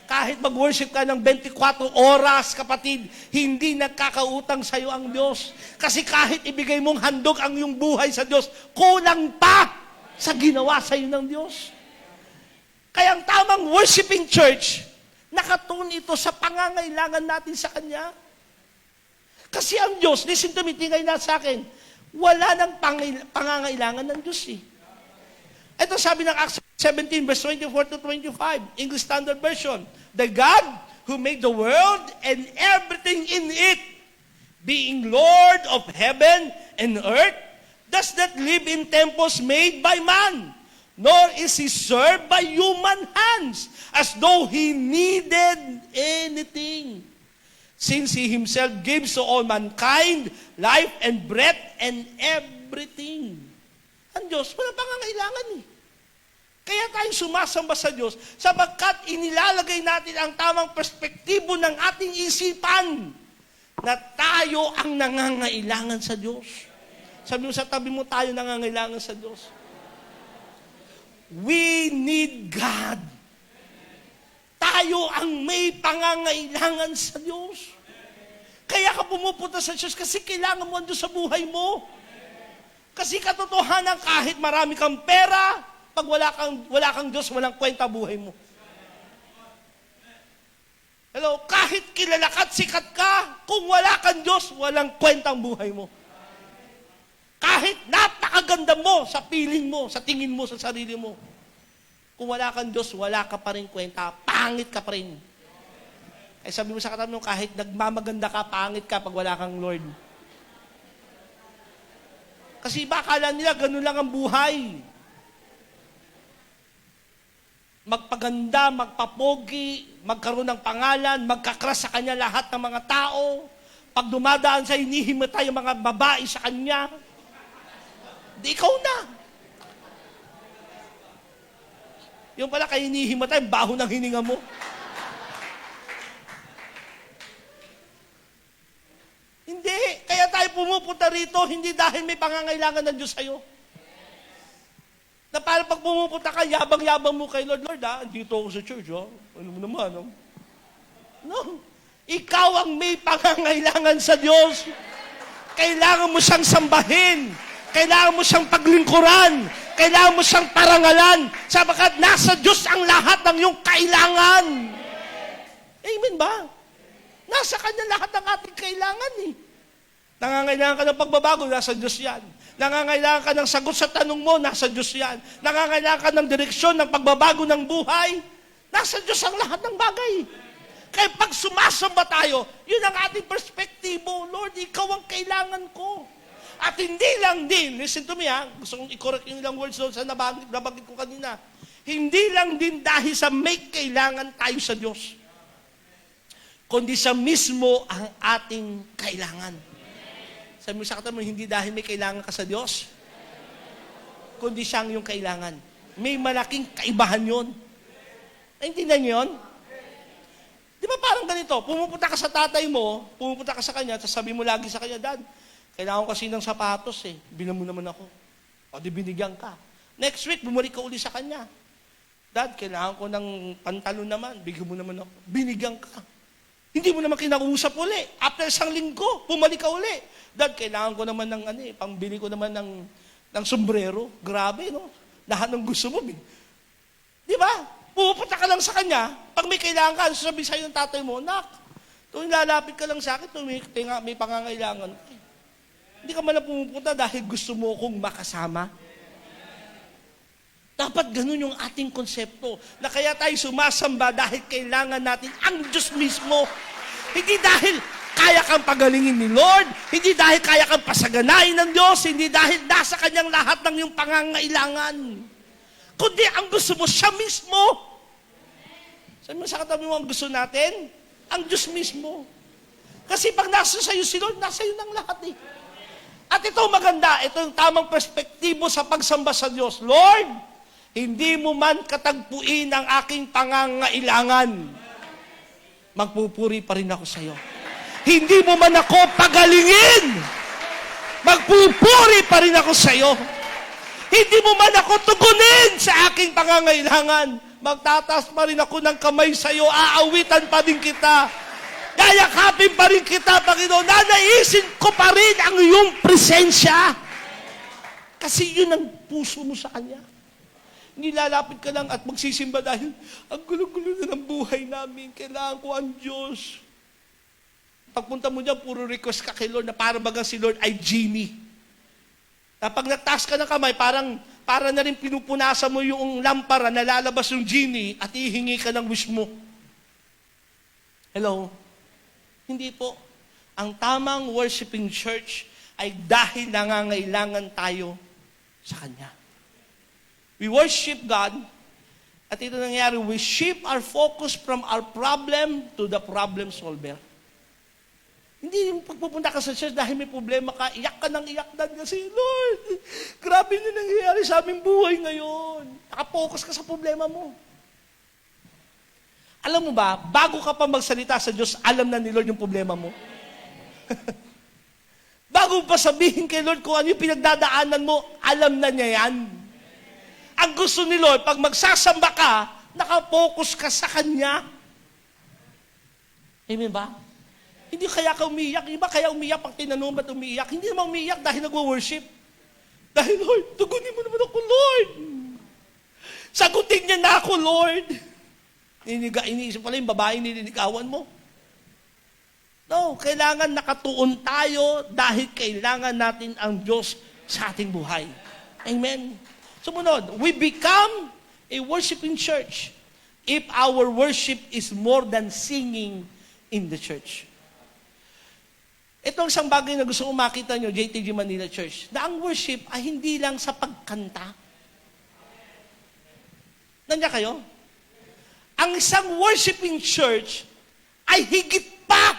kahit mag-worship ka ng 24 oras, kapatid, hindi nagkakautang sa iyo ang Diyos. Kasi kahit ibigay mong handog ang iyong buhay sa Diyos, kulang pa sa ginawa sa iyo ng Diyos. Kaya ang tamang worshiping church, nakatun ito sa pangangailangan natin sa Kanya. Kasi ang Diyos, listen to me, tingay na sa akin, wala nang pangangailangan ng Diyos eh. Ito sabi ng Acts 17, verse 24 to 25, English Standard Version, the God who made the world and everything in it, being Lord of heaven and earth, does not live in temples made by man, nor is he served by human hands, as though he needed anything. Since he himself gives to all mankind life and breath and everything. Ang Diyos, wala pangangailangan eh. Kaya tayo sumasamba sa Diyos, sapagkat inilalagay natin ang tamang perspektibo ng ating isipan na tayo ang nangangailangan sa Diyos. Sabi mo sa tabi mo, tayo nangangailangan sa Diyos. We need God. Tayo ang may pangangailangan sa Diyos. Kaya ka pumupunta sa Diyos kasi kailangan mo ang Diyos sa buhay mo. Kasi katotohanan, kahit marami kang pera, pag wala kang Diyos, walang kwenta buhay mo. Hello, kahit kilala ka at sikat ka, kung wala kang Diyos, walang kwenta ang buhay mo. Kahit napakaganda mo sa feeling mo, sa tingin mo, sa sarili mo, kung wala kang Diyos, wala ka pa rin kwenta, pangit ka pa rin. Ay sabi mo sa katabi mo, kahit nagmamaganda ka, pangit ka pag wala kang Lord. Kasi iba akala nila, ganun lang ang buhay. Magpaganda, magpapogi, magkaroon ng pangalan, magkakras sa kanya lahat ng mga tao. Pag dumadaan sa inihimatay ang mga babae sa kanya, di ikaw na. Yung pala kayo inihimatay, baho ng hininga mo. Hindi. Kaya tayo pumupunta rito, hindi dahil may pangangailangan ng Diyos sa'yo. Na parang pag pumupunta ka, yabang-yabang mo kay Lord, Lord, dito ako sa church, ano mo naman, No. Ikaw ang may pangangailangan sa Diyos. Kailangan mo siyang sambahin. Kailangan mo siyang paglingkuran. Kailangan mo siyang parangalan. Sapagkat nasa Diyos ang lahat ng iyong kailangan. Amen ba? Nasa Kanya lahat ng ating kailangan eh. Nangangailangan ka ng pagbabago, nasa Diyos yan. Nangangailangan ka ng sagot sa tanong mo, nasa Diyos yan. Nangangailangan ka ng direksyon, ng pagbabago ng buhay, nasa Diyos ang lahat ng bagay. Kaya pag sumasamba tayo, yun ang ating perspektibo. Lord, ikaw ang kailangan ko. At hindi lang din, listen to me gusto kong i-correct yung ilang words doon sa nabanggit ko kanina. Hindi lang din dahil sa may kailangan tayo sa Diyos, kundi siya mismo ang ating kailangan. Sabi mo sa katabi mo, hindi dahil may kailangan ka sa Diyos, kundi siyang yung kailangan. May malaking kaibahan yun. Naintindihan niyo yun? Di ba parang ganito, pumupunta ka sa tatay mo, pumupunta ka sa kanya, tapos sabi mo lagi sa kanya, Dad, kailangan ko kasi ng sapatos bilang mo naman ako. O di binigyan ka. Next week, bumalik ka uli sa kanya. Dad, kailangan ko ng pantalon naman, bigyan mo naman ako. Binigyan ka. Hindi mo naman kinausap uli. After isang linggo, bumalik ka uli. Dad, kailangan ko naman ng pambili ko naman ng sombrero. Grabe, no? Lahat ng gusto mo. Di ba? Pupunta ka lang sa kanya, pag may kailangan ka, sasabihin sa'yo ng tatay mo, Nak, tuwing lalapit ka lang sa akin, may pangangailangan. Hindi ka man lang pumupunta dahil gusto mo akong makasama. Dapat ganun yung ating konsepto, na kaya tayo sumasamba dahil kailangan natin ang Diyos mismo. Hindi dahil kaya kang pagalingin ni Lord, hindi dahil kaya kang pasaganain ng Diyos, hindi dahil nasa Kanyang lahat ng iyong pangangailangan. Kundi ang gusto mo, siya mismo. Sabi mo sa katabi mo, ang gusto natin, ang Diyos mismo. Kasi pag nasa sa'yo si Lord, nasa iyo ng lahat At ito maganda, ito yung tamang perspektibo sa pagsamba sa Diyos. Lord, hindi mo man katagpuin ang aking pangangailangan, magpupuri pa rin ako sa iyo. Hindi mo man ako pagalingin, magpupuri pa rin ako sa iyo. Hindi mo man ako tugunin sa aking pangangailangan, magtataas pa rin ako ng kamay sa iyo, aawitan pa din kita, yayakapin pa rin kita, Panginoon, nanaisin ko pa rin ang iyong presensya. Kasi yun ang puso mo sa Kanya. Hindi lalapit ka lang at magsisimba dahil ang gulo-gulo na ng buhay namin, kailangan ko ang Diyos. Pagpunta mo dyan, puro request ka kay Lord na para bagang si Lord ay genie. Pag nagtaas ka ng kamay, para na rin pinupunasan mo yung lampara, nalalabas yung genie at ihingi ka ng wish mo. Hello? Hindi po. Ang tamang worshiping church ay dahil nangangailangan tayo sa Kanya. We worship God, at ito nangyari, we shift our focus from our problem to the problem solver. Hindi yung pagpupunta ka sa church dahil may problema ka, iyak ka ng iyak na kasi, Lord, grabe na nangyayari sa aming buhay ngayon. Nakapokus ka sa problema mo. Alam mo ba, bago ka pa magsalita sa Diyos, alam na ni Lord yung problema mo. Bago pa sabihin kay Lord kung ano yung pinagdadaanan mo, alam na niya yan. Ang gusto ni Lord, pag magsasamba ka, nakapokus ka sa Kanya. Amen ba? Hindi kaya ka umiyak. Iba kaya umiyak pag tinanong ba't umiyak. Hindi naman umiyak dahil nagwo-worship. Dahil, Lord, tugunin mo naman ako, Lord. Sagutin niya na ako, Lord. Iniisip pala yung babae nililigawan mo. No, kailangan nakatuon tayo dahil kailangan natin ang Diyos sa ating buhay. Amen. Sumunod, we become a worshiping church if our worship is more than singing in the church. Itong isang bagay na gusto kong makita nyo, JTG Manila Church, na ang worship ay hindi lang sa pagkanta. Nandiyan kayo? Ang isang worshiping church ay higit pa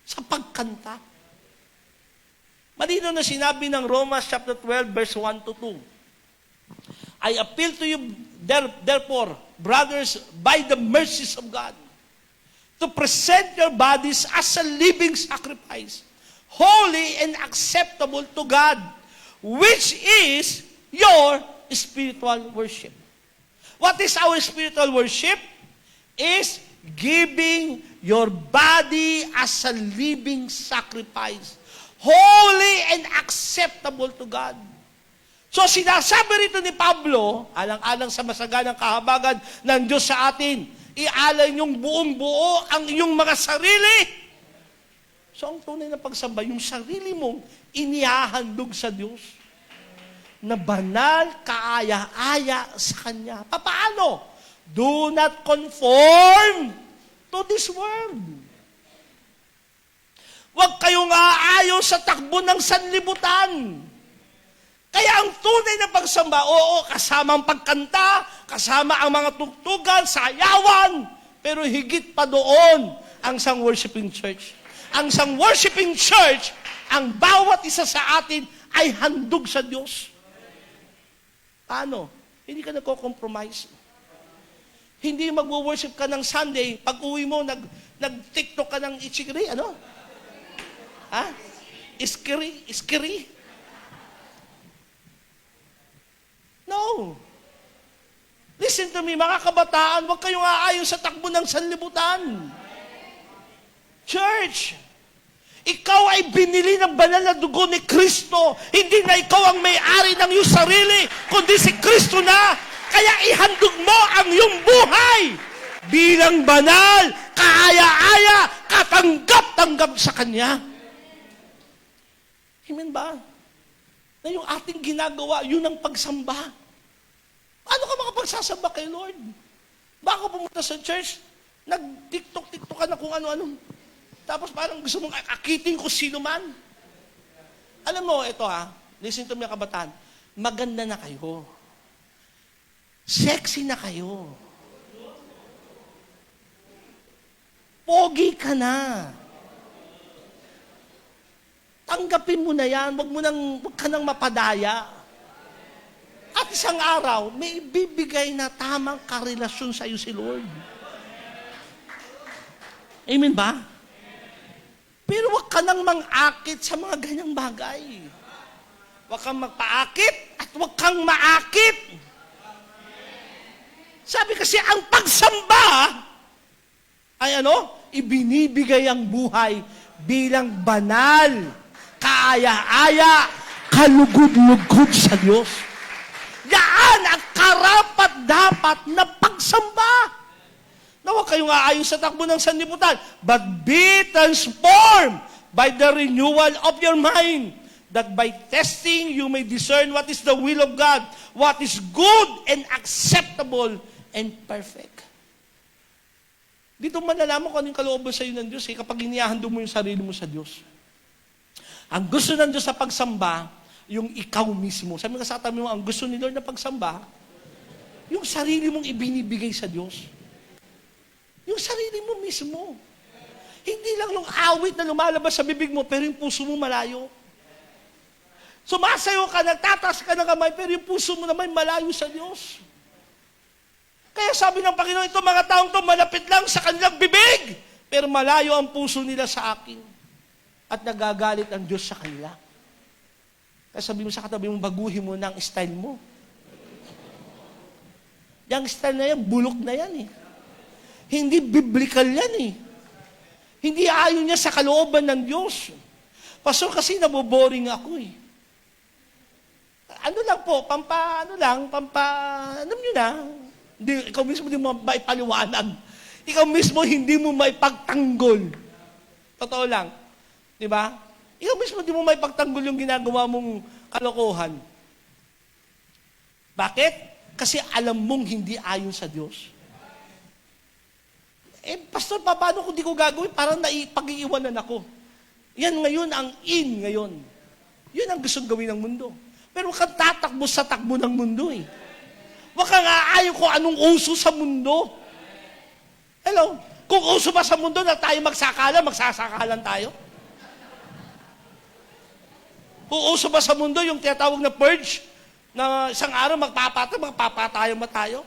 sa pagkanta. Malino na sinabi ng Romans chapter 12, verse 1 to 2. I appeal to you, therefore, brothers, by the mercies of God, to present your bodies as a living sacrifice, holy and acceptable to God, which is your spiritual worship. What is our spiritual worship? Is giving your body as a living sacrifice, holy and acceptable to God. So sinasabi rito ni Pablo, alang-alang sa masaganang kahabagan ng Diyos sa atin, ialay niyong buong-buo ang iyong mga sarili. So ang tunay na pagsamba, yung sarili mong inihahandog sa Diyos na banal, kaaya-aya sa Kanya. Paano? Do not conform to this world. Huwag kayong aayon sa takbo ng sanlibutan. Kaya ang tunay na pagsamba, oo, kasama ang pagkanta, kasama ang mga tugtugan, sayawan, pero higit pa doon ang isang worshiping church. Ang isang worshiping church, ang bawat isa sa atin ay handog sa Diyos. Paano? Hindi ka nagko-compromise. Hindi magwo-worship ka ng Sunday, pag uwi mo, nag-TikTok ka ng ichikiri, ano? Ha? Iskiri? No. Listen to me, mga kabataan, huwag kayong aayon sa takbo ng sanlibutan. Church, ikaw ay binili ng banal na dugo ni Kristo. Hindi na ikaw ang may-ari ng iyong sarili, kundi si Kristo na. Kaya ihandog mo ang iyong buhay bilang banal, kaaya-aya, katanggap-tanggap sa Kanya. Amen ba? Na yung ating ginagawa, yun ang pagsamba. Paano ka makapagsasamba kay Lord? Baka pumunta sa church, nag-TikTok ka na kung ano-ano. Tapos parang gusto mong akitin kung sino man. Alam mo, ito listen to me kabataan, maganda na kayo. Sexy na kayo. Pogi ka na. Tanggapin mo na yan, wag ka nang mapadaya. At isang araw, may ibibigay na tamang karelasyon sa iyo si Lord. Amen ba? Pero wag ka nang mang-akit sa mga ganyang bagay. Wag kang magpaakit at wag kang maakit. Sabi kasi, ang pagsamba ay ibinibigay ang buhay bilang banal, kaaya-aya, kalugod-lugod sa Diyos. Yan ang karapat-dapat na pagsamba. Na huwag kayong aayon sa takbo ng sanlibutan, but be transformed by the renewal of your mind, that by testing you may discern what is the will of God, what is good and acceptable and perfect. Dito malalaman kung anong kalooban sa iyo ng Diyos kapag iniahando mo yung sarili mo sa Diyos. Ang gusto ng Diyos sa pagsamba, yung ikaw mismo. Sabi nga sa tabi mo, ang gusto ni Lord na pagsamba, yung sarili mong ibinibigay sa Diyos. Yung sarili mo mismo. Hindi lang yung awit na lumalabas sa bibig mo, pero yung puso mo malayo. Sumasayo ka, nagtataas ka ng kamay, pero yung puso mo naman malayo sa Diyos. Kaya sabi ng Panginoon, ito mga taong to malapit lang sa kanilang bibig, pero malayo ang puso nila sa akin. At nagagalit ang Diyos sa kanila. Kaya sabi mo sa katabi mo, baguhin mo ng style mo. Yung style na yan, bulok na yan eh. Hindi biblical yan eh. Hindi ayon niya sa kalooban ng Diyos. Pastor, kasi naboboring ako eh. Ano lang po, alam nyo na, ikaw mismo hindi mo maipaliwanag. Ikaw mismo hindi mo maipagtanggol. Totoo lang. Diba? Ikaw mismo hindi mo maipagtanggol yung ginagawa mong kalokohan. Bakit? Kasi alam mong hindi ayon sa Diyos. Pastor, paano kung di ko gagawin? Parang pag-iiwanan ako. Yan ngayon ang in ngayon. Yun ang gustong gawin ng mundo. Pero huwag kang tatakbo sa takbo ng mundo eh. Huwag kang aayon kung anong uso sa mundo. Hello? Kung uso ba sa mundo na tayo magsasakalan tayo? Kung uso ba sa mundo yung tinatawag na purge, na isang araw magpapatayo ba tayo?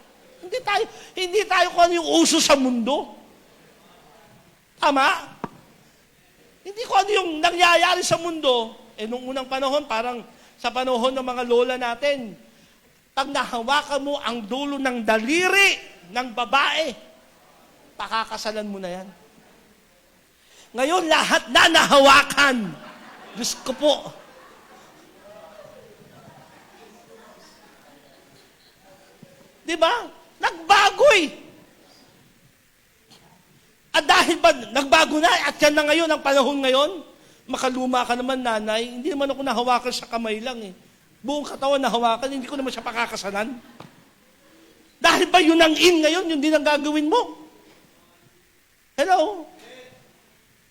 Hindi tayo kung ano yung uso sa mundo. Tama? Hindi kung ano yung nangyayari sa mundo. Nung unang panahon, parang sa panahon ng mga lola natin, pag nahawakan mo ang dulo ng daliri ng babae, pakakasalan mo na yan. Ngayon, lahat na nahawakan. Diyos ko po. Diba? Nagbago eh. At dahil ba nagbago na, at yan na ngayon, ang panahon ngayon, makaluma ka naman, nanay, hindi naman ako nahawakan sa kamay lang eh. Buong katawan nahawakan, hindi ko naman siya pakakasalan. Dahil ba yun ang in ngayon, yun din ang gagawin mo? Hello?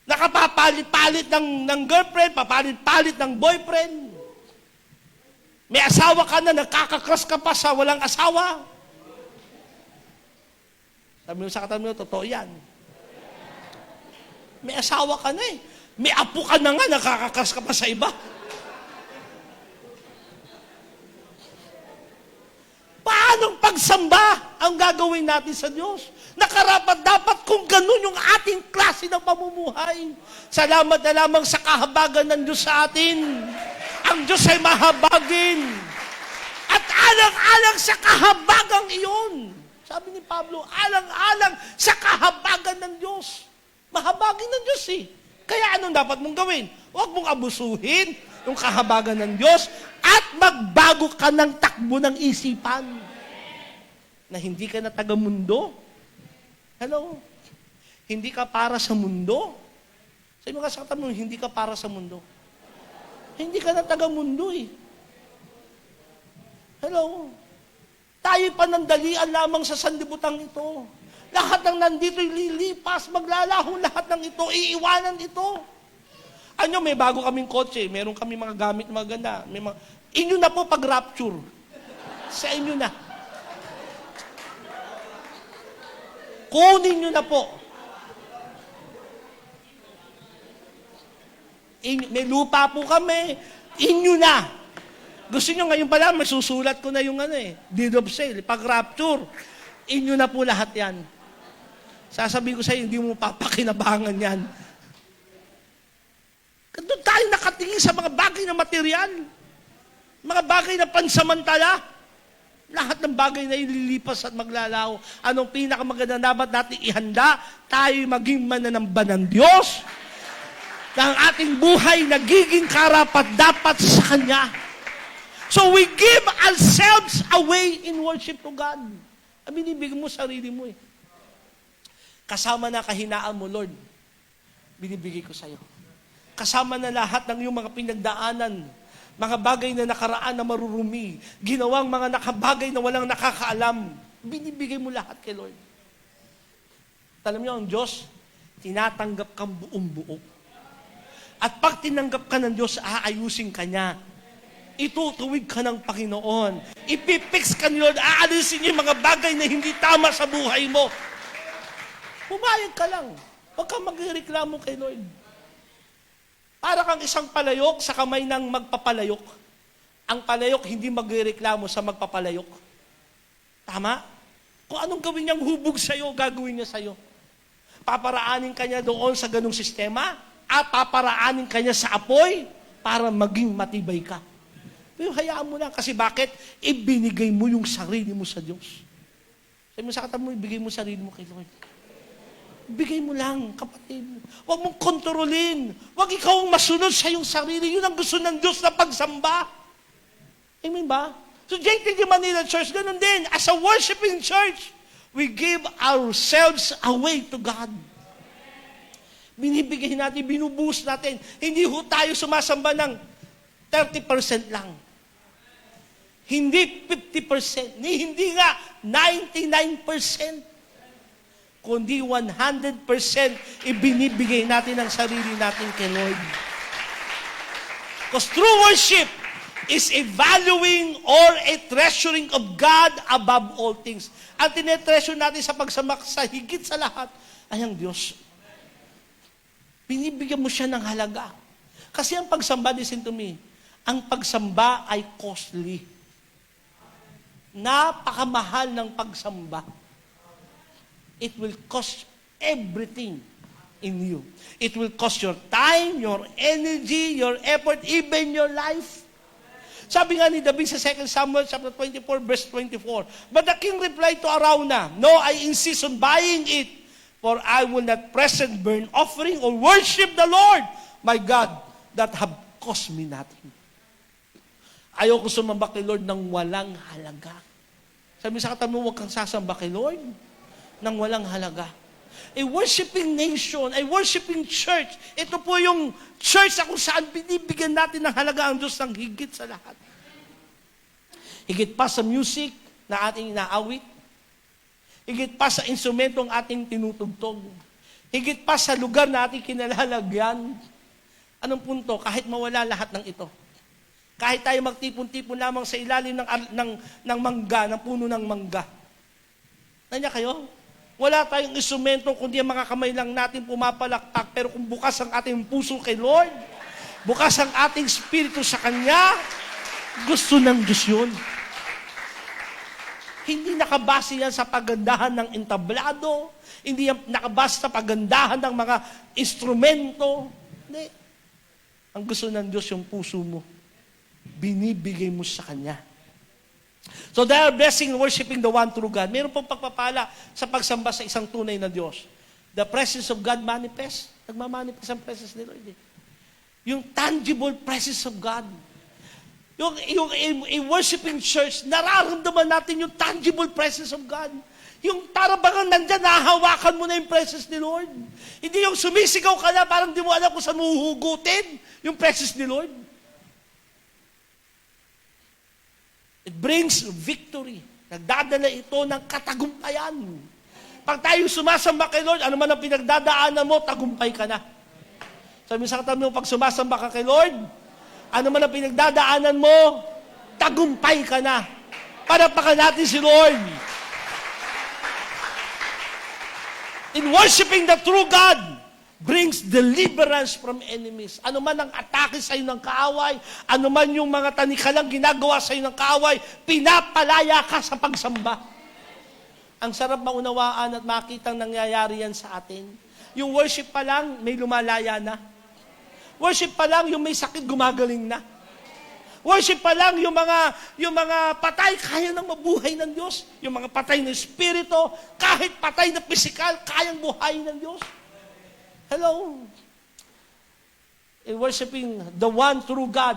Nakapapalit-palit ng girlfriend, papalit-palit ng boyfriend. May asawa ka na, nakakakross ka pa sa walang asawa. Sabi mo sa katabi mo, totoo yan. May asawa ka na eh. May apo ka na nga, nakakakross ka pa sa iba. Paanong pagsamba ang gagawin natin sa Diyos? Nakarapat dapat kung ganun yung ating klase ng pamumuhay. Salamat na lamang sa kahabagan ng Diyos sa atin. Ang Diyos ay mahabagin. At alang-alang sa kahabagang iyon. Sabi ni Pablo, alang-alang sa kahabagan ng Diyos. Mahabagin ng Diyos eh. Kaya anong dapat mong gawin? Huwag mong abusuhin yung kahabagan ng Diyos at magbago ka ng takbo ng isipan na hindi ka na taga-mundo. Hello? Hindi ka para sa mundo. Sa inyo kasaktan mo, hindi ka para sa mundo. Hindi ka na taga-mundo eh. Hello? Tayo'y panandalian lamang sa sanlibutan ito. Lahat ng nandito'y lilipas, maglalaho lahat ng ito, iiwanan ito. Ano, may bago kaming kotse, meron kami mga gamit na maganda. Inyo na po pag-rapture. Sa inyo na. Kunin nyo na po. May lupa po kami. Inyo na. Gusto nyo ngayon pala, masusulat ko na yung deed of sale, pag-rapture. Inyo na po lahat yan. Sasabihin ko sa iyo, hindi mo papakinabangan yan. Doon tayo nakatingin sa mga bagay na material. Mga bagay na pansamantala. Lahat ng bagay na ililipas at maglalaho. Anong pinakamaganda dapat natin ihanda? Tayo maging mananamba ng Diyos. Na ang ating buhay nagiging karapat-dapat sa Kanya. So we give ourselves away in worship to God. Binibigyan mo sarili mo eh. Kasama na kahinaan mo, Lord, binibigay ko sa'yo. Kasama na lahat ng iyong mga pinagdaanan, mga bagay na nakaraan na marurumi, ginawang mga nakabagay na walang nakakaalam, binibigay mo lahat kay Lord. Alam niyo, ang Diyos, tinatanggap kang buong buo. At pag tinanggap ka ng Diyos, aayusin ka niya. Itutuwid ka ng Panginoon. Ipipix ka ni Lord, aalisin niya yung mga bagay na hindi tama sa buhay mo. Pumayag ka lang. Huwag kang magreklamo kay Lord. Para kang isang palayok sa kamay ng magpapalayok. Ang palayok hindi magreklamo sa magpapalayok. Tama? Kung anong gawin niyang hubog sa'yo, gagawin niya sa'yo. Paparaanin ka niya doon sa ganung sistema at paparaanin ka niya sa apoy para maging matibay ka. Pero hayaan mo lang. Kasi bakit? Ibinigay mo yung sarili mo sa Diyos. Sabi mo sa katabi mo, ibigay mo sarili mo kay Lord. Bigay mo lang, kapatid. Huwag mong kontrolin. Huwag ikaw ang masunod sa iyong sarili. Yun ang gusto ng Diyos na pagsamba. Amen ba? So JTG Manila Church, ganun din. As a worshiping church, we give ourselves away to God. Binibigay natin, binubuhos natin. Hindi ho tayo sumasamba ng 30% lang. Hindi 50%. Hindi nga 99%. Kundi 100% ibinibigay natin ang sarili natin kay Lord. Because true worship is a valuing or a treasuring of God above all things. Ang tinetreasure natin sa pagsamba sa higit sa lahat ay ang Diyos. Binibigyan mo siya ng halaga. Kasi ang pagsamba, listen to me, ang pagsamba ay costly. Napakamahal ng pagsamba. It will cost everything in you. It will cost your time, your energy, your effort, even your life. Sabi nga ni David sa 2 Samuel chapter 24, verse 24, but the king replied to Arauna, no, I insist on buying it, for I will not present burnt offering or worship the Lord, my God, that have cost me nothing. Ayoko sumamba kay Lord ng walang halaga. Sabi sa katabi mo, huwag kang sasamba kay Lord ng walang halaga. A worshiping nation, a worshiping church. Ito po yung church na kung saan binibigyan natin ng halaga ang Diyos ng higit sa lahat. Higit pa sa music na ating inaawit. Higit pa sa instrumentong ating tinutugtog. Higit pa sa lugar na ating kinalalagyan. Anong punto? Kahit mawala lahat ng ito. Kahit tayo magtipon-tipon lamang sa ilalim ng mangga, ng puno ng mangga. Nandiyan kayo? Wala tayong instrumento, kundi ang mga kamay lang natin pumapalakpak. Pero kung bukas ang ating puso kay Lord, bukas ang ating spirito sa Kanya, gusto ng Diyos yun. Hindi nakabase yan sa pagandahan ng entablado, hindi yan nakabase sa pagandahan ng mga instrumento. Hindi. Ang gusto ng Diyos yung puso mo. Binibigay mo sa Kanya. So they are blessing and worshiping the one true God. Meron pong pagpapala sa pagsamba sa isang tunay na Diyos. The presence of God manifest. Nagmamanifest ang presence ni Lord. Yung tangible presence of God. Yung a worshiping church, nararamdaman natin yung tangible presence of God. Yung tarabangan nandyan, nahahawakan mo na yung presence ni Lord. Hindi yung sumisigaw ka na, parang di mo alam kung saan mo huhugutin yung presence ni Lord. It brings victory. Nagdadala ito ng katagumpayan. Pag tayo sumasamba kay Lord, ano man ang pinagdadaanan mo, tagumpay ka na. Sabi sa katabi mo, pag sumasamba ka kay Lord, ano man ang pinagdadaanan mo, tagumpay ka na. Panapakan natin si Lord. In worshiping the true God, brings deliverance from enemies. Ano man ang atake sa iyo ng kaaway, ano man yung mga tanikalang ginagawa sa iyo ng kaaway, pinapalaya ka sa pagsamba. Ang sarap maunawaan at makitang nangyayari yan sa atin. Yung worship pa lang, may lumalaya na. Worship pa lang, yung may sakit gumagaling na. Worship pa lang, yung mga patay, kaya nang mabuhay ng Diyos. Yung mga patay na espiritu, kahit patay na pisikal, kayang buhay ng Diyos. Hello. In worshiping the one true God,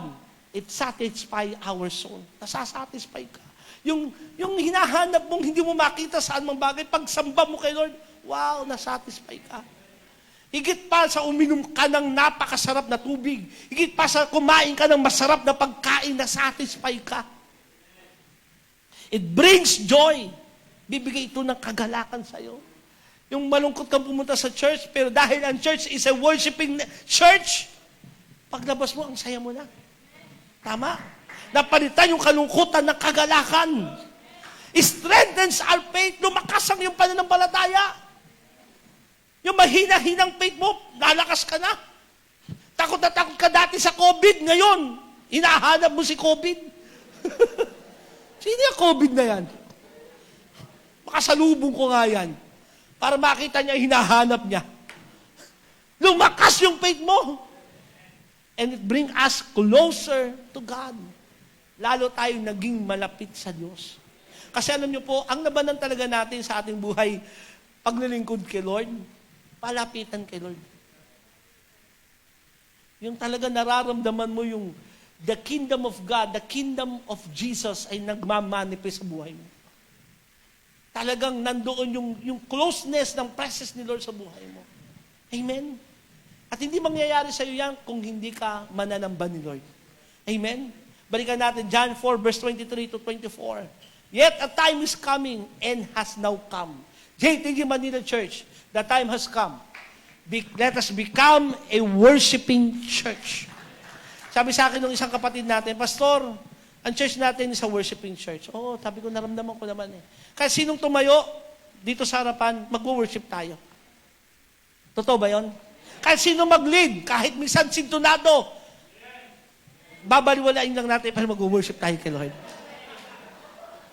it satisfies our soul. Nasasatisfy ka. Yung hinahanap mong hindi mo makita saan mang bagay, pag samba mo kay Lord, wow, nasatisfy ka. Higit pa sa uminom ka ng napakasarap na tubig. Higit pa sa kumain ka ng masarap na pagkain, nasatisfy ka. It brings joy. Bibigay ito ng kagalakan sa'yo. Yung malungkot kang pumunta sa church, pero dahil ang church is a worshiping church, paglabas mo, ang saya mo na. Tama? Napalitan yung kalungkutan ng kagalakan. It strengthens our faith. Lumakas ang iyong pananampalataya. Yung mahina-hinang faith mo, lalakas ka na. Takot na takot ka dati sa COVID. Ngayon, hinahanap mo si COVID. Sino yung COVID na yan? Makasalubong ko nga yan. Para makita niya, hinahanap niya. Lumakas yung faith mo. And it brings us closer to God. Lalo tayong naging malapit sa Diyos. Kasi alam niyo po, ang labanan talaga natin sa ating buhay, paglilingkod kay Lord, palapitan kay Lord. Yung talaga nararamdaman mo yung the kingdom of God, the kingdom of Jesus ay nagmamanifest sa buhay mo. Talagang nandoon yung closeness ng presence ni Lord sa buhay mo. Amen? At hindi mangyayari sa iyo yan kung hindi ka mananamba ni Lord. Amen? Balikan natin, John 4, verse 23 to 24. Yet a time is coming and has now come. JTG Manila Church, the time has come. Let us become a worshiping church. Sabi sa akin ng isang kapatid natin, Pastor, ang church natin is a worshiping church. Oo, sabi ko, naramdaman ko naman eh. Kaya sinong tumayo dito sa harapan, mag-worship tayo. Totoo ba yun? Kahit sino mag-lead, kahit minsan sintunado, babaliwalain lang natin para mag-worship tayo kay Lord.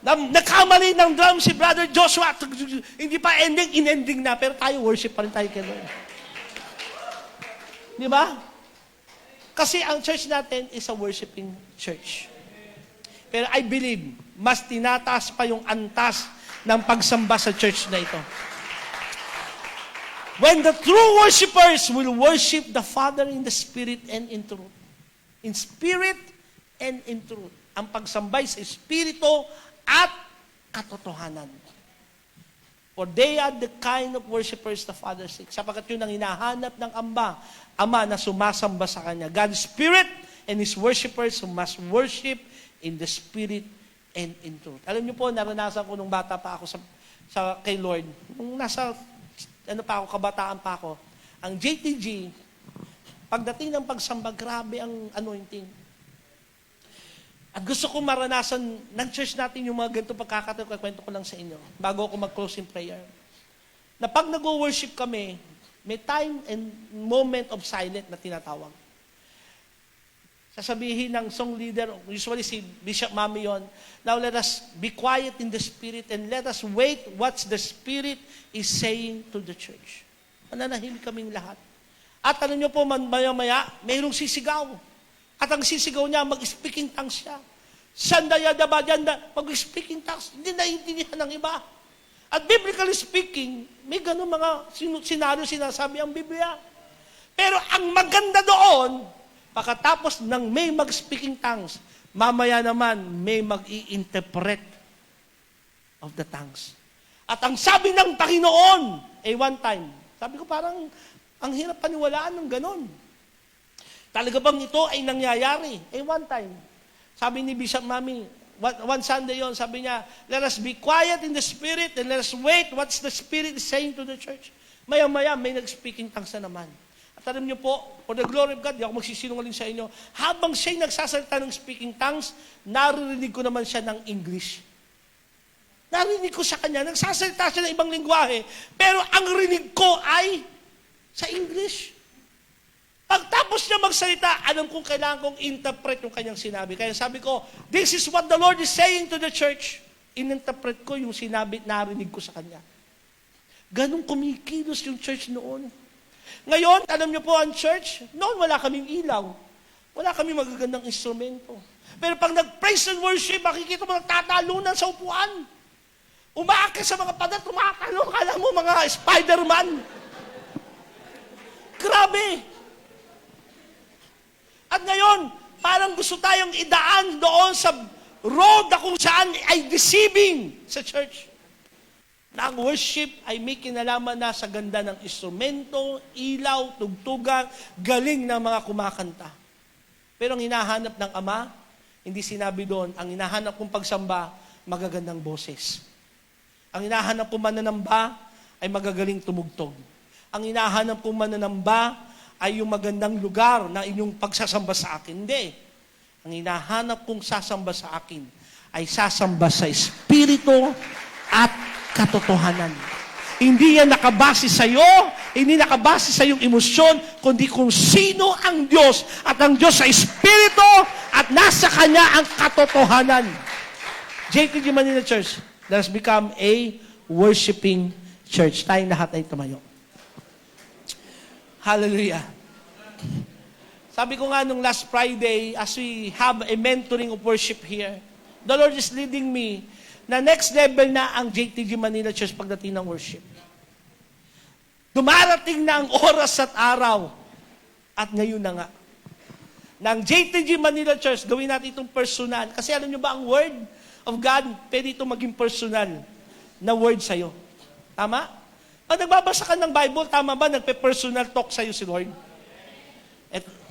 Nagkamali ng drum si Brother Joshua. Hindi pa ending, in-ending na. Pero tayo, worship pa rin tayo kay Lord. Di ba? Kasi ang church natin is a worshiping church. Pero I believe, mas tinataas pa yung antas ng pagsamba sa church na ito. When the true worshipers will worship the Father in the Spirit and in truth. In spirit and in truth. Ang pagsambay sa Espiritu at katotohanan. For they are the kind of worshipers the Father seeks. Sapagkat yun ang hinahanap ng Ama na sumasamba sa Kanya. God is Spirit and His worshipers who must worship in the Spirit and in truth. Alam niyo po, naranasan ko nung bata pa ako sa kay Lord. Nung nasa, kabataan pa ako, ang JTG, pagdating ng pagsamba, grabe ang anointing. At gusto ko maranasan ng church natin yung mga ganito pagkakataon, kwento ko lang sa inyo, bago ako mag-close in prayer. Na pag nag-worship kami, may time and moment of silence na tinatawag. Sasabihin ng song leader, usually si Bishop Mami yon, now let us be quiet in the Spirit and let us wait what the Spirit is saying to the church. Mananahimik kaming lahat. At alam nyo po, maya-maya, mayroong sisigaw. At ang sisigaw niya, mag-speaking tongues siya. Mag-speaking tongues. Hindi naiintindihan ng iba. At biblically speaking, may ganun mga senaryo sinasabi ang Biblia. Pero ang maganda doon, pagkatapos ng may mag-speaking tongues, mamaya naman may mag-i-interpret of the tongues. At ang sabi ng Panginoon, one time, sabi ko parang, ang hirap paniwalaan ng ganun. Talaga bang ito ay nangyayari? One time, sabi ni Bishop Mami, one Sunday yon, sabi niya, let us be quiet in the Spirit and let us wait what the Spirit is saying to the church. Maya-maya, may nag-speaking tongues na naman. At alam niyo po, for the glory of God, di ako magsisinungaling sa inyo, habang siya'y nagsasalita ng speaking tongues, naririnig ko naman siya ng English. Narinig ko sa kanya, nagsasalita siya ng ibang lingwahe, pero ang rinig ko ay sa English. Pagtapos niya magsalita, alam kong kailangan kong interpret yung kanyang sinabi. Kaya sabi ko, this is what the Lord is saying to the church. In-interpret ko yung sinabi, narinig ko sa kanya. Ganong kumikilos yung church noon. Ngayon, alam niyo po ang church, noon wala kaming ilaw. Wala kaming magagandang instrumento. Pero pag nag-praise and worship, makikita mo nagtatalunan sa upuan. Umaakit sa mga padat, tumatalon. Kala mo mga Spider-Man. Grabe. At ngayon, parang gusto tayong idaan doon sa road na kung saan ay deceiving sa church. Na ang worship ay may kinalaman na sa ganda ng instrumento, ilaw, tugtugan, galing ng mga kumakanta. Pero ang hinahanap ng Ama, hindi sinabi doon, ang hinahanap kong pagsamba, magagandang boses. Ang hinahanap kong mananamba ay magagaling tumugtog. Ang hinahanap kong mananamba ay yung magandang lugar na inyong pagsasamba sa akin. Hindi. Ang hinahanap kong sasamba sa akin ay sasamba sa Espiritu at katotohanan. Hindi yan nakabase sa iyo, hindi nakabase sa iyong emosyon, kundi kung sino ang Diyos. At ang Diyos sa Espiritu at nasa Kanya ang katotohanan. JTG Manila Church, let us become a worshiping church. Tayong lahat ay tumayo. Hallelujah. Sabi ko nga nung last Friday, as we have a mentoring of worship here, the Lord is leading me na next level na ang JTG Manila Church pagdating ng worship. Dumarating na ang oras at araw. At ngayon na nga. Na ang JTG Manila Church, gawin natin itong personal. Kasi alam nyo ba, ang word of God, pwede itong maging personal na word sa'yo. Tama? Pag nagbabasa ka ng Bible, tama ba, nagpe-personal talk sa'yo si Lord?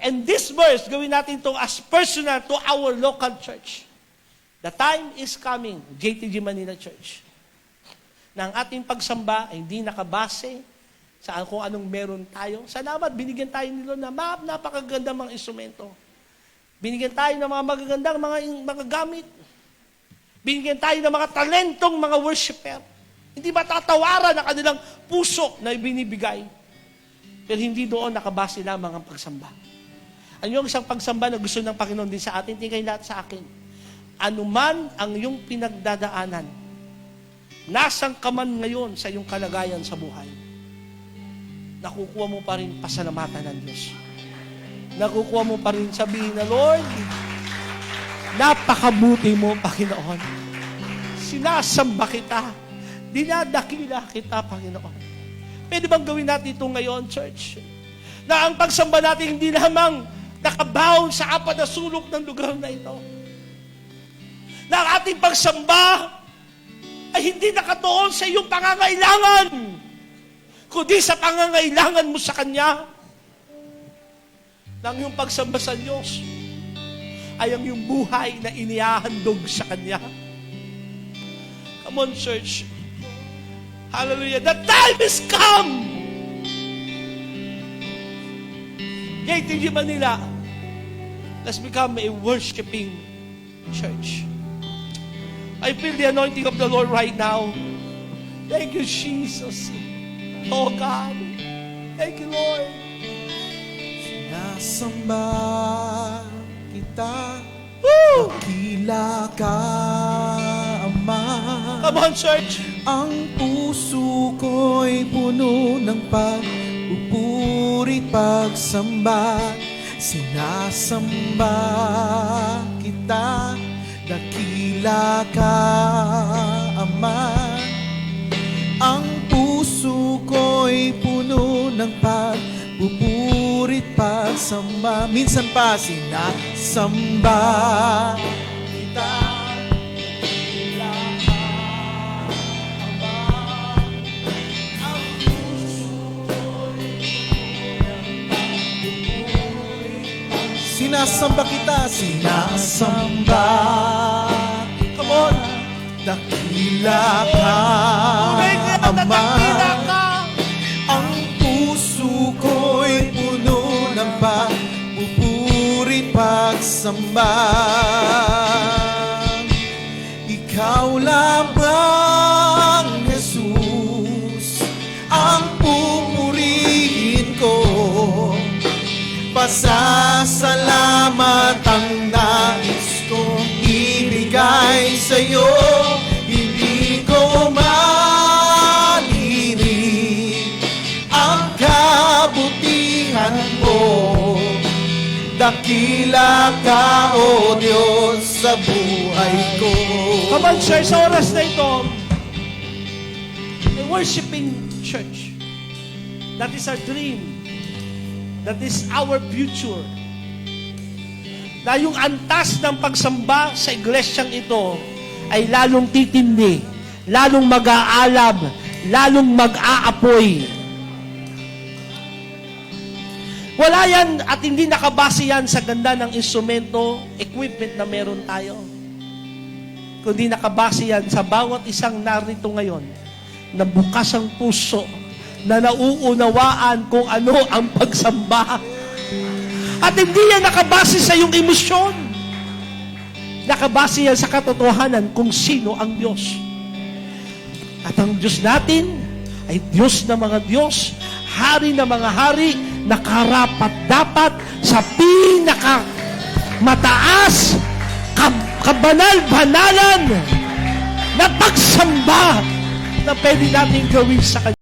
And this verse, gawin natin itong as personal to our local church. The time is coming, JTG Manila Church, na ang ating pagsamba ay hindi nakabase sa kung anong meron tayo. Salamat, binigyan tayo ni Lord na napakagandang mga instrumento. Binigyan tayo ng mga magagandang mga gamit. Binigyan tayo ng mga talentong mga worshiper. Hindi matatawaran ang kanilang puso na ibinibigay. Pero hindi doon nakabase lamang ang pagsamba. Ano yung isang pagsamba na gusto ng Panginoon din sa atin, tingay lahat sa akin. Ano man ang iyong pinagdadaanan, nasang ka man ngayon sa iyong kalagayan sa buhay, nakukuha mo pa rin pasalamatan ng Diyos. Nakukuha mo pa rin sabihin na, Lord, napakabuti mo, Panginoon. Sinasamba kita. Dinadakila kita, Panginoon. Pwede bang gawin natin ito ngayon, church? Na ang pagsamba natin hindi lamang nakabound sa apat na sulok ng lugar na ito. Na ang ating pagsamba ay hindi nakatuon sa iyong pangangailangan, kundi sa pangangailangan mo sa Kanya. Na ang iyong pagsamba sa Diyos ay ang iyong buhay na inihahandog sa Kanya. Come on, church. Hallelujah. The time is come. JTG Manila, let's become a worshiping church. I feel the anointing of the Lord right now. Thank you, Jesus. Oh, God. Thank you, Lord. Sinasamba kita, Woo! dakila ka, Ama. Come on, church. Ang puso ko'y puno ng pagpupuri, pagsamba. Sinasamba kita, dakila ka, Ama. Ang puso ko'y puno ng pagpupuri, pagsamba. Minsan pa sinasamba kita. Sinasamba kita, sinasamba. Come on. Dakila ka, Ama. Ang puso ko'y puno ng pagpupuri, pagsamba. Ikaw lamang, Jesus, ang pupurihin ko. Pasasalamat ang nais kong ibigay sa'yo. Hindi ko maliliit ang kabutihan mo. Dakila ka, O Diyos, sa buhay ko. Come on, church, sa oras na ito, a worshiping church. That is our dream. That is our future. Na yung antas ng pagsamba sa iglesyang ito ay lalong titindi, lalong mag-aalab, lalong mag-aapoy. Wala yan at hindi nakabase yan sa ganda ng instrumento, equipment na meron tayo. Kundi nakabase yan sa bawat isang narito ngayon na bukas ang puso, na nauunawaan kung ano ang pagsamba. At hindi yan nakabase sa iyong emosyon. Nakabase yan sa katotohanan kung sino ang Diyos. At ang Diyos natin ay Diyos na mga Diyos, Hari na mga hari, nakarapat-dapat sa mataas, kabanal-banalan na pagsamba na pwede natin gawin sa Kanya.